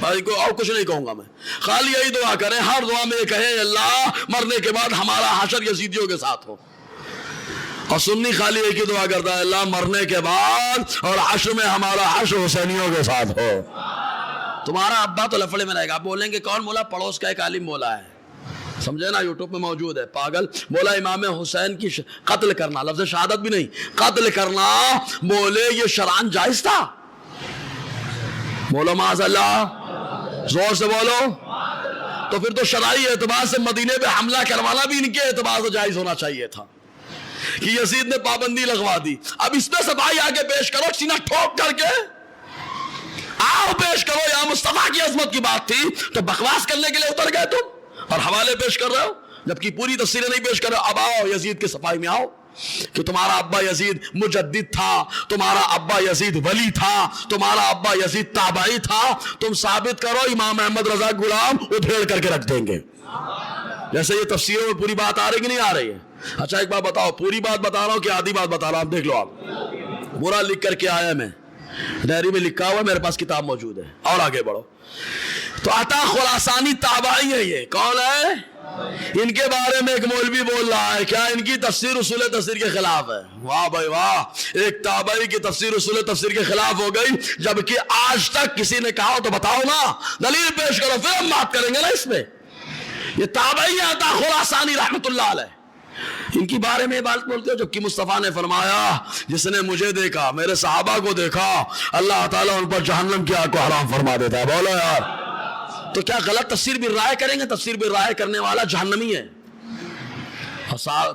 اور کچھ نہیں کہوں گا میں, خالی یہی دعا کریں. ہر دعا میں یہ کہیں اللہ مرنے کے بعد ہمارا حشر یزیدیوں کے ساتھ ہو. اور سنی خالی ایک ہی دعا کرتا ہے, اللہ مرنے کے بعد اور حشر میں ہمارا حشر حسینیوں کے ساتھ ہو. تمہارا ابا تو لفڑے میں رہے گا. آپ بولیں گے کون بولا؟ پڑوس کا ایک عالم بولا ہے, سمجھے نا, یوٹیوب میں موجود ہے. پاگل بولا امام حسین کی قتل کرنا, لفظ شہادت بھی نہیں, قتل کرنا, بولے یہ شرعاً جائز تھا. بولو معاذ اللہ, زور سے بولو. تو پھر تو شرعی اعتبار سے مدینے پہ حملہ کروانا بھی ان کے اعتبار سے جائز ہونا چاہیے تھا کہ یزید نے پابندی لگوا دی. اب اس میں سے بھائی آگے پیش کرو, سینہ ٹھوک کر کے آؤ پیش کرو. یا مصطفیٰ کی عظمت کی بات تھی تو بکواس کرنے کے لیے اتر گئے تم اور حوالے پیش کر رہے ہو, جبکہ پوری تفسیریں نہیں پیش کر رہے ہو. اب آؤ یزید کے صفائی میں آؤ کہ تمہارا ابا یزید مجدد تھا, تمہارا ابا یزید ولی تھا, تمہارا ابا یزید تابعی تھا. تم ثابت کرو, امام احمد رضا غلام ادھیڑ کر کے رکھ دیں گے. جیسے یہ تفسیروں میں پوری بات آ رہی کہ نہیں آ رہی ہے؟ اچھا ایک بات بتاؤ, پوری بات بتا رہا ہوں کہ آدھی بات بتا رہا ہوں؟ دیکھ لو آپ, برا لکھ کر کے آیا, میں ڈائری میں لکھا ہوا, میرے پاس کتاب موجود ہے. اور آگے بڑھو. تو عطا خراسانی تابعی ہے. یہ کون ہے؟ ان کے بارے میں ایک مولوی بول رہا ہے کیا ان کی تفسیر اصول تفسیر کے خلاف ہے. واہ بھائی واہ, ایک تابعی کی تفسیر اصول تفسیر کے خلاف ہو گئی, جبکہ آج تک کسی نے کہا تو بتاؤ نا, دلیل پیش کرو, پھر ہم بات کریں گے نا اس میں. یہ تابعی عطا خراسانی رحمت اللہ علیہ, ان کی بارے میں بات بولتے ہو, جبکہ مصطفیٰ نے فرمایا جس نے مجھے دیکھا, میرے صحابہ کو دیکھا, اللہ تعالیٰ ان پر جہنم کی آگ کو حرام فرما دیتا ہے. بولو یار, تو کیا غلط تفسیر بھی رائے کریں گے؟ تفسیر بھی رائے کرنے والا جہنمی ہے.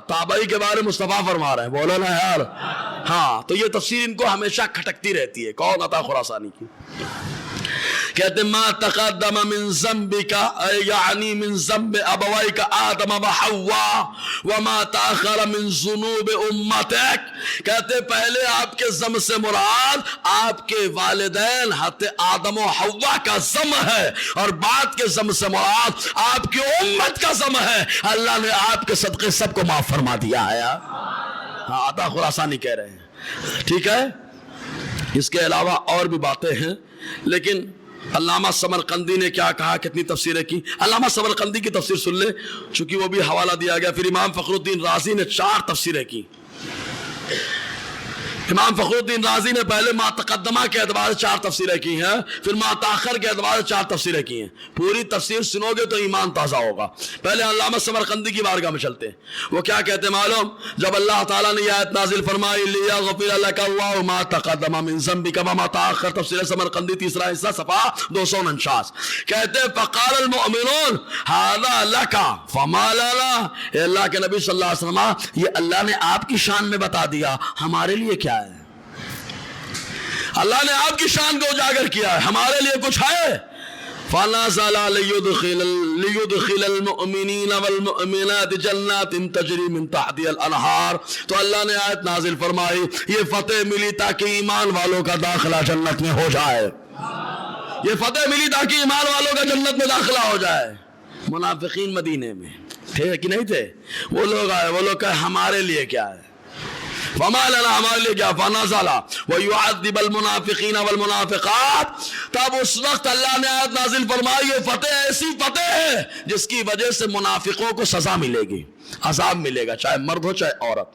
تابعی کے بارے میں مصطفیٰ فرما رہے ہیں. بولو نا یار. ہاں, تو یہ تفسیر ان کو ہمیشہ کھٹکتی رہتی ہے. کون؟ عطا خراسانی کی. کہتے ما تقدم من ذنبک یعنی من ذنب ابویک آدم و حوا وما تاخر من ذنوب امتک. کہتے پہلے آپ کے ذنب سے مراد آپ کے والدین حضرت آدم و حوا کا ذنب ہے, اور بعد کے ذنب سے مراد آپ کی امت کا ذنب ہے. اللہ نے آپ کے صدقے سب کو معاف فرما دیا ہے. ہاں, عطا خراسانی کہہ رہے ہیں. ٹھیک ہے, اس کے علاوہ اور بھی باتیں ہیں, لیکن علامہ سمرقندی نے کیا کہا, کتنی تفسیریں کی. علامہ سمرقندی کی تفسیر سن لے, چونکہ وہ بھی حوالہ دیا گیا. پھر امام فخر الدین رازی نے 4 تفسیریں کی. امام فخر الدین رازی نے پہلے ما تقدمہ کے اعتبار سے 4 تفسیریں کی ہیں, پھر ما تاخر کے اعتبار سے 4 تفسیریں کی ہیں. پوری تفسیر سنو گے تو ایمان تازہ ہوگا. پہلے علامہ سمرقندی کی بارگاہ میں چلتے ہیں. وہ کیا کہتے ہیں معلوم؟ جب اللہ تعالیٰ نے یہ آیت نازل فرمائی لیغفر لک اللہ ما تقدم من ذنبک وما تاخر, تفسیر سمرقندی تیسرا حصہ صفحہ 249, کہتے ہیں فقال المؤمنون ھذا لک فما لنا. اے اللہ کے نبی صلی اللہ علیہ وسلم, یہ اللہ نے آپ کی شان میں بتا دیا, ہمارے لیے کیا ہے؟ اللہ نے آپ کی شان کو اجاگر کیا ہے, ہمارے لیے کچھ ہے؟ فَنَزَلَ لِيُدْخِلَ الْمُؤْمِنِينَ وَالْمُؤْمِنَاتِ جَنَّاتٍ تَجْرِي مِن تَحْتِهَا الْأَنْهَارُ. تو اللہ نے آیت نازل فرمائی, یہ فتح ملی تاکہ ایمان والوں کا داخلہ جنت میں ہو جائے. یہ فتح ملی تاکہ ایمان والوں کا جنت میں داخلہ ہو جائے. منافقین مدینے میں تھے کہ نہیں تھے؟ وہ لوگ آئے, وہ لوگ کہے ہمارے لیے کیا ہے؟ فما لنا ہمارے لیے کیا فنزل ويعذب المنافقین والمنافقات. تب اس وقت اللہ نے آیت نازل فرمائی یہ فتح ایسی فتح ہے جس کی وجہ سے منافقوں کو سزا ملے گی, عذاب ملے گا, چاہے مرد ہو چاہے عورت.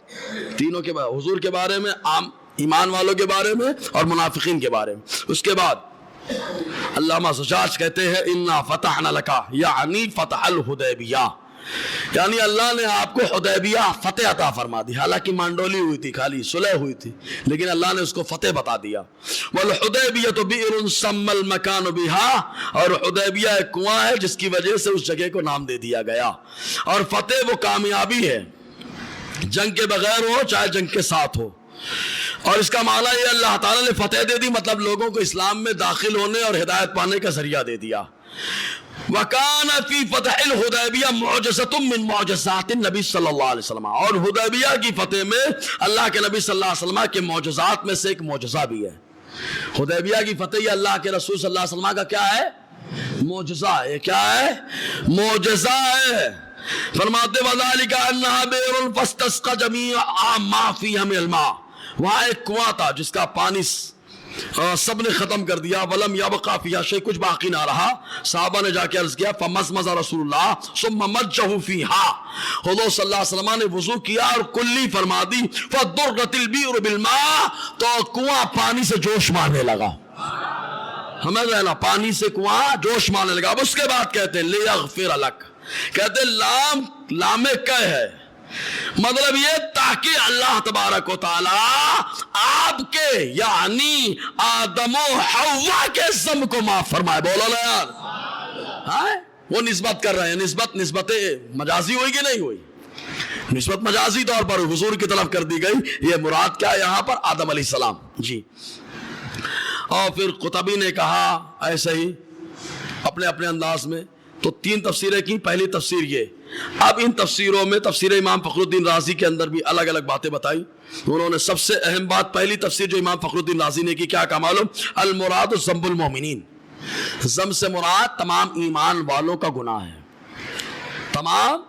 تینوں کے بارے حضور کے بارے میں, عام ایمان والوں کے بارے میں اور منافقین کے بارے میں. اس کے بعد علامہ زجاج کہتے ہیں انا فتحنا لکا یعنی فتح الحدیبیہ, یعنی اللہ نے آپ کو حدیبیہ فتح عطا فرما دی. حالانکہ مانڈولی ہوئی تھی, خالی صلح ہوئی تھی, لیکن اللہ نے اس کو فتح بتا دیا. والحدیبیہ بئر سمى المکان بها, اور حدیبیہ ایک کنواں ہے جس کی وجہ سے اس جگہ کو نام دے دیا گیا. اور فتح وہ کامیابی ہے, جنگ کے بغیر ہو چاہے جنگ کے ساتھ ہو. اور اس کا معنی یہ اللہ تعالیٰ نے فتح دے دی, مطلب لوگوں کو اسلام میں داخل ہونے اور ہدایت پانے کا ذریعہ دے دیا. وَكَانَ فِي فَتْحِ الْحُدَيْبِيَّةِ مُعْجِزَةٌ مِّن مُعْجِزَاتِ النبی صلی اللہ علیہ وسلم. اور حدیبیہ کی فتح میں اللہ کے نبی صلی اللہ علیہ وسلم کے معجزات میں سے ایک معجزہ بھی ہے. حدیبیہ کی فتح یہ اللہ کے رسول صلی اللہ علیہ وسلم کا کیا ہے؟ معجزہ ہے. کیا ہے؟ معجزہ ہے. فرماتے وَذَلِكَ أَنَّهَا بِئْرٌ فَاسْتَسْقَى جَمِيعُ مَا فِيهَا مِنَ الْمَاءِ. وہاں ایک کنواں تھا جس کا پانی سب نے ختم کر دیا. ولم یبقى فیہا شیء, کچھ باقی نہ رہا. صحابہ نے جا کے عرض کیا فمزمز رسول اللہ ثم مجہ فیہا, حضور صلی اللہ علیہ وسلم نے وضو کیا اور کلی فرما دی. فضرت البئر بالماء, تو کنواں پانی سے جوش مارنے لگا. ہمیں رہنا پانی سے کنواں جوش مارنے لگا. اب اس کے بعد کہتے ہیں لیغفر لک, کہتے لام لام کہ ہے, مطلب یہ تاکہ اللہ تبارک و تعالی آپ کے یعنی آدم و حوا کے ذنب کو معاف فرمائے. بولو نا یار, ہاں وہ نسبت کر رہے ہیں. نسبت مجازی ہوئی کہ نہیں ہوئی؟ نسبت مجازی طور پر حضور کی طرف کر دی گئی. یہ مراد کیا ہے یہاں پر؟ آدم علیہ السلام. جی. اور پھر قطبی نے کہا ایسے ہی اپنے اپنے انداز میں, تو 3 تفسیریں کی. پہلی تفسیر یہ, اب ان تفسیروں میں تفسیر امام فخر الدین رازی کے اندر بھی الگ الگ باتیں بتائی. انہوں نے سب سے اہم بات, پہلی تفسیر جو امام فخر الدین رازی نے کی, کیا کہا معلوم؟ المراد ذنب المومنین, ذنب سے مراد تمام ایمان والوں کا گناہ ہے. تمام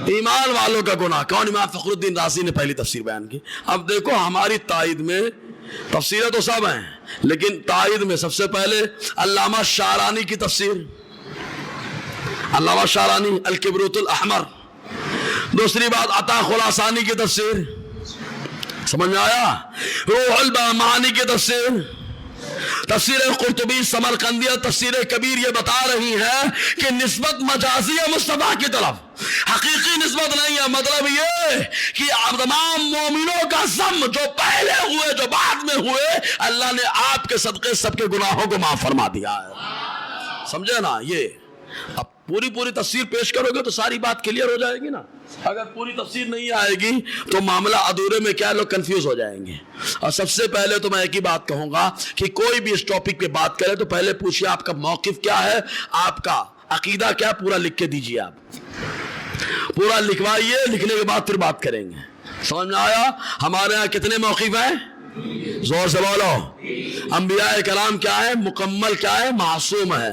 ایمان والوں کا گناہ. کون؟ امام فخر الدین رازی نے پہلی تفسیر بیان کی. اب دیکھو ہماری تائید میں تفسیریں تو سب ہیں, لیکن تائید میں سب سے پہلے علامہ شعرانی کی تفسیر, علامہ شعرانی الکبریت الاحمر. دوسری بات عطا خراسانی کی تفسیر, سمجھ میں آیا؟ روح المعانی کی تفسیر, تفسیر قرطبی سمرقندیہ تفسیر کبیر یہ بتا رہی ہے کہ نسبت مجازی ہے مصطفیٰ کی طرف, حقیقی نسبت نہیں ہے. مطلب یہ کہ تمام مومنوں کا ذنب جو پہلے ہوئے جو بعد میں ہوئے, اللہ نے آپ کے صدقے سب کے گناہوں کو معاف فرما دیا ہے. سمجھے نا؟ یہ اب پوری تفسیر پیش کرو گے تو ساری بات کلیئر ہو جائے گی نا. اگر پوری تفسیر نہیں آئے گی تو معاملہ ادھورے میں کیا, لوگ کنفیوز ہو جائیں گے. اور سب سے پہلے تو میں ایک ہی بات کہوں گا کہ کوئی بھی اس ٹاپک پہ بات کرے تو پہلے پوچھئے آپ کا موقف کیا ہے, آپ کا عقیدہ کیا, پورا لکھ کے دیجئے. آپ پورا لکھوائیے, لکھنے کے بعد پھر بات کریں گے. سمجھ میں آیا؟ ہمارے ہاں کتنے موقف ہیں؟ زور سے بولو. انبیاء کرام کیا ہے؟ مکمل کیا ہے؟ معصوم ہے.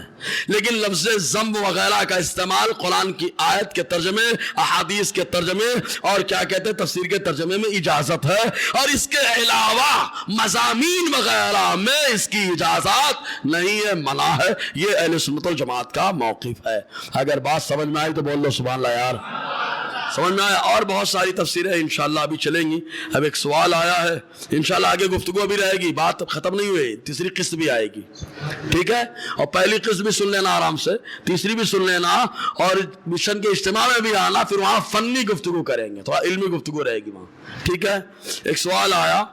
لیکن لفظ ذنب وغیرہ کا استعمال قرآن کی آیت کے ترجمے, احادیث کے ترجمے اور کیا کہتے ہیں تفسیر کے ترجمے میں اجازت ہے. اور اس کے علاوہ مضامین وغیرہ میں اس کی اجازت نہیں ہے, منع ہے. یہ اہل سنت والجماعت کا موقف ہے. اگر بات سمجھ میں آئی تو بول لو سبحان اللہ یار. سمجھ میں آیا؟ اور بہت ساری تفسیریں انشاءاللہ ابھی چلیں گی. اب ایک سوال آیا ہے, انشاءاللہ آگے گفتگو بھی رہے گی, بات ختم نہیں ہوئی. تیسری قسط بھی آئے گی, ٹھیک ہے؟ اور پہلی قسط بھی سن لینا آرام سے, تیسری بھی سن لینا, اور مشن کے اجتماع میں بھی آنا. پھر وہاں فنی گفتگو کریں گے, تھوڑا علمی گفتگو رہے گی وہاں, ٹھیک ہے؟ ایک سوال آیا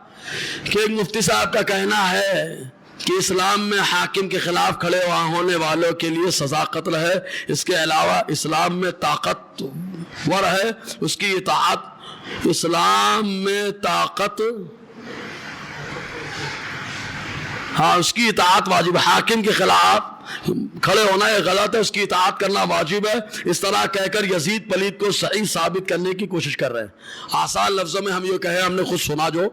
کہ ایک مفتی صاحب کا کہنا ہے کہ اسلام میں حاکم کے خلاف کھڑے ہونے والوں کے لیے سزا قتل ہے. اس کے علاوہ اسلام میں طاقت ور ہے, اس کی اطاعت, اسلام میں طاقت, ہاں اس کی اطاعت واجب ہے. حاکم کے خلاف کھڑے ہونا یہ غلط ہے, اس کی اطاعت کرنا واجب ہے. اس طرح کہہ کر یزید پلید کو صحیح ثابت کرنے کی کوشش کر رہے ہیں. آسان لفظوں میں ہم یہ کہیں, ہم نے خود سنا, جو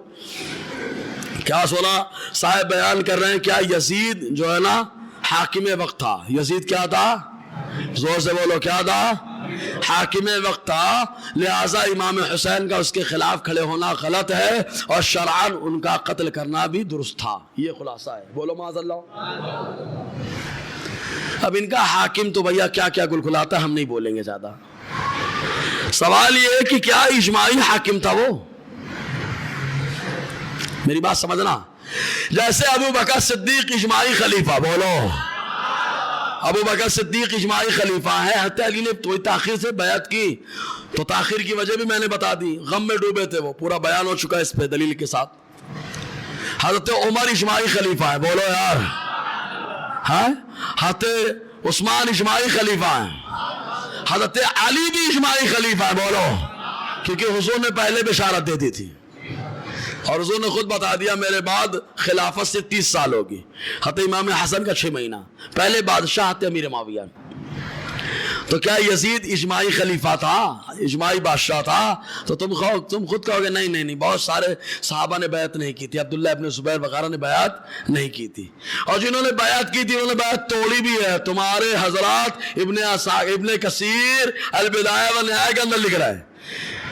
کیا سنا صاحب بیان کر رہے ہیں, کیا یزید جو ہے نا حاکم وقت تھا. یزید کیا تھا؟ زور سے بولو, کیا تھا؟ حاکم وقت تھا، لہٰذا امام حسین کا اس کے خلاف کھڑے ہونا غلط ہے اور شرعاً ان کا قتل کرنا بھی درست تھا. یہ خلاصہ ہے. بولو معاذ اللہ. اب ان کا حاکم تو بھیا کیا کیا گلگلاتا، ہم نہیں بولیں گے زیادہ. سوال یہ ہے کہ کیا اجماعی حاکم تھا وہ؟ میری بات سمجھنا. جیسے ابو بکر صدیق اجماعی خلیفہ، بولو ابو بکر صدیق اجماعی خلیفہ ہے. حضرت علی نے کوئی تاخیر سے بیعت کی تو تاخیر کی وجہ بھی میں نے بتا دی، غم میں ڈوبے تھے وہ، پورا بیان ہو چکا ہے اس پہ دلیل کے ساتھ. حضرت عمر اجماعی خلیفہ ہے، بولو یار. ہاں حضرت عثمان اجماعی خلیفہ ہیں، حضرت علی بھی اجماعی خلیفہ ہے، بولو. کیونکہ حضور نے پہلے بشارت دے دی تھی اور حضور نے خود بتا دیا میرے بعد خلافت سے 30 سال ہوگی. حضرت امام حسن کا 6 مہینہ پہلے بادشاہ حضرت امیر معاویہ. تو کیا یزید اجماعی خلیفہ تھا، اجماعی بادشاہ تھا؟ تو تم خود کہو گے نہیں نہیں نہیں، بہت سارے صحابہ نے بیعت نہیں کی تھی، عبداللہ ابن زبیر وغیرہ نے بیعت نہیں کی تھی، اور جنہوں نے بیعت کی تھی انہوں نے بیعت توڑی بھی ہے. تمہارے حضرات ابن کثیر البدایہ والنہایہ کے اندر لکھ رہا ہے.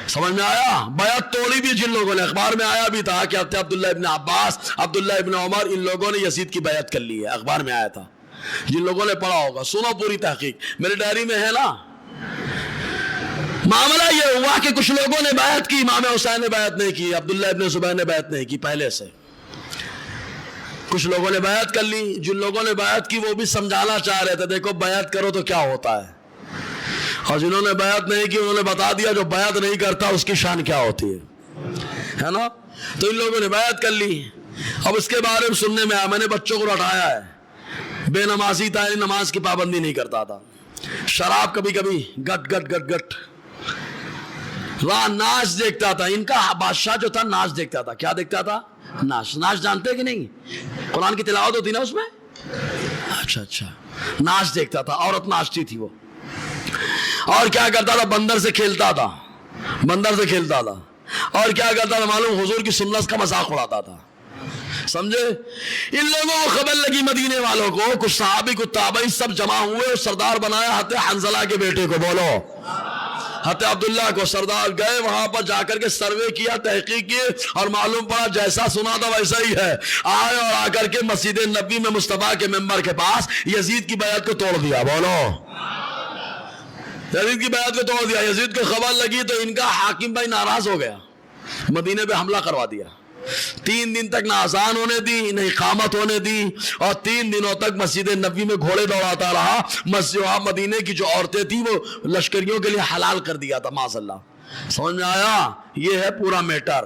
سمجھ میں آیا؟ بیعت توڑی بھی جن لوگوں نے، اخبار میں آیا بھی تھا کہ عبداللہ ابن عباس، عبداللہ ابن عمر، ان لوگوں نے یزید کی بیعت کر لی ہے. اخبار میں آیا تھا، جن لوگوں نے پڑھا ہوگا. سنو پوری تحقیق، میری ڈائری میں ہے نا. معاملہ یہ ہوا کہ کچھ لوگوں نے بیعت کی، امام حسین نے بیعت نہیں کی، عبداللہ ابن زبیر نے بیعت نہیں کی پہلے سے. کچھ لوگوں نے بیعت کر لی. جن لوگوں نے بیعت کی وہ بھی سمجھانا چاہ رہے تھے دیکھو بیعت کرو تو کیا ہوتا ہے، اور جنہوں نے بیعت نہیں کی انہوں نے بتا دیا جو بیعت نہیں کرتا اس کی شان کیا ہوتی ہے نا. تو ان لوگوں نے بیعت کر لی. اب اس کے بارے میں سننے میں آیا، میں نے بچوں کو رٹایا ہے، بے نمازی تھا، نماز کی پابندی نہیں کرتا تھا، شراب کبھی کبھی گٹ گٹ گٹ گٹ، ناچ دیکھتا تھا. ان کا بادشاہ جو تھا ناچ دیکھتا تھا. کیا دیکھتا تھا؟ ناچ. ناچ جانتے کہ نہیں؟ قرآن کی تلاوت ہوتی نا اس میں. اچھا ناچ دیکھتا تھا، عورت ناچتی تھی وہ. اور کیا کرتا تھا؟ بندر سے کھیلتا تھا، بندر سے کھیلتا تھا. اور کیا کرتا تھا معلوم؟ حضور کی سنت کا مذاق اڑاتا تھا. سمجھے؟ ان لوگوں کو خبر لگی، مدینے والوں کو، کچھ صحابی کچھ تابعی سب جمع ہوئے اور سردار بنایا حضرت حنظلہ کے بیٹے کو، بولو حضرت عبداللہ کو سردار. گئے وہاں پر جا کر کے سروے کیا، تحقیق کی، اور معلوم پڑا جیسا سنا تھا ویسا ہی ہے. آئے اور آ کر کے مسجد نبی میں مصطفیٰ کے ممبر کے پاس یزید کی بیعت کو توڑ دیا. بولو یزید کی بیعت کو توڑ دیا. یزید کو خبر لگی تو ان کا حاکم بھائی ناراض ہو گیا، مدینے پہ حملہ کروا دیا. 3 دن تک نہ اذان ہونے دی نہ اقامت ہونے دی، اور 3 دنوں تک مسجد نبوی میں گھوڑے دوڑاتا رہا. مدینے کی جو عورتیں تھیں وہ لشکریوں کے لیے حلال کر دیا تھا. معاذ اللہ. سمجھ میں آیا؟ یہ ہے پورا میٹر.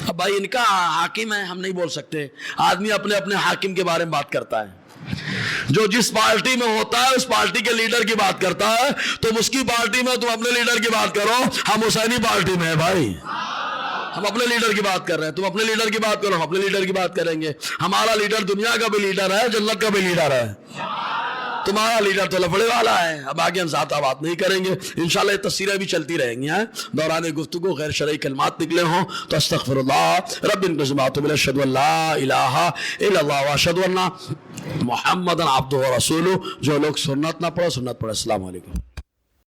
اب بھائی ان کا حاکم ہے، ہم نہیں بول سکتے. آدمی اپنے اپنے حاکم کے بارے میں بات کرتا ہے، جو جس پارٹی میں ہوتا ہے اس پارٹی کے لیڈر کی بات کرتا ہے. تم اس کی پارٹی میں، تم اپنے لیڈر کی بات کرو. ہم حسینی پارٹی میں ہیں بھائی، ہم اپنے لیڈر کی بات کر رہے ہیں. تم اپنے لیڈر کی بات کرو، ہم اپنے لیڈر کی بات کریں گے. ہمارا لیڈر دنیا کا بھی لیڈر ہے، جنت کا بھی لیڈر ہے. تمہارا لیڈر تو لفڑے والا ہے. اب آگے ہم زیادہ بات نہیں کریں گے، انشاءاللہ یہ تصویریں بھی چلتی رہیں گی. دوران گفتگو غیر شرعی کلمات نکلے ہوں تو استغفر اللہ رب انقسمات بل اشہد ان لا الہ الا اللہ واشہد ان محمد عبدہ ورسولہ. جو لوگ سنت نہ پڑھو سنت پڑھو. السلام علیکم.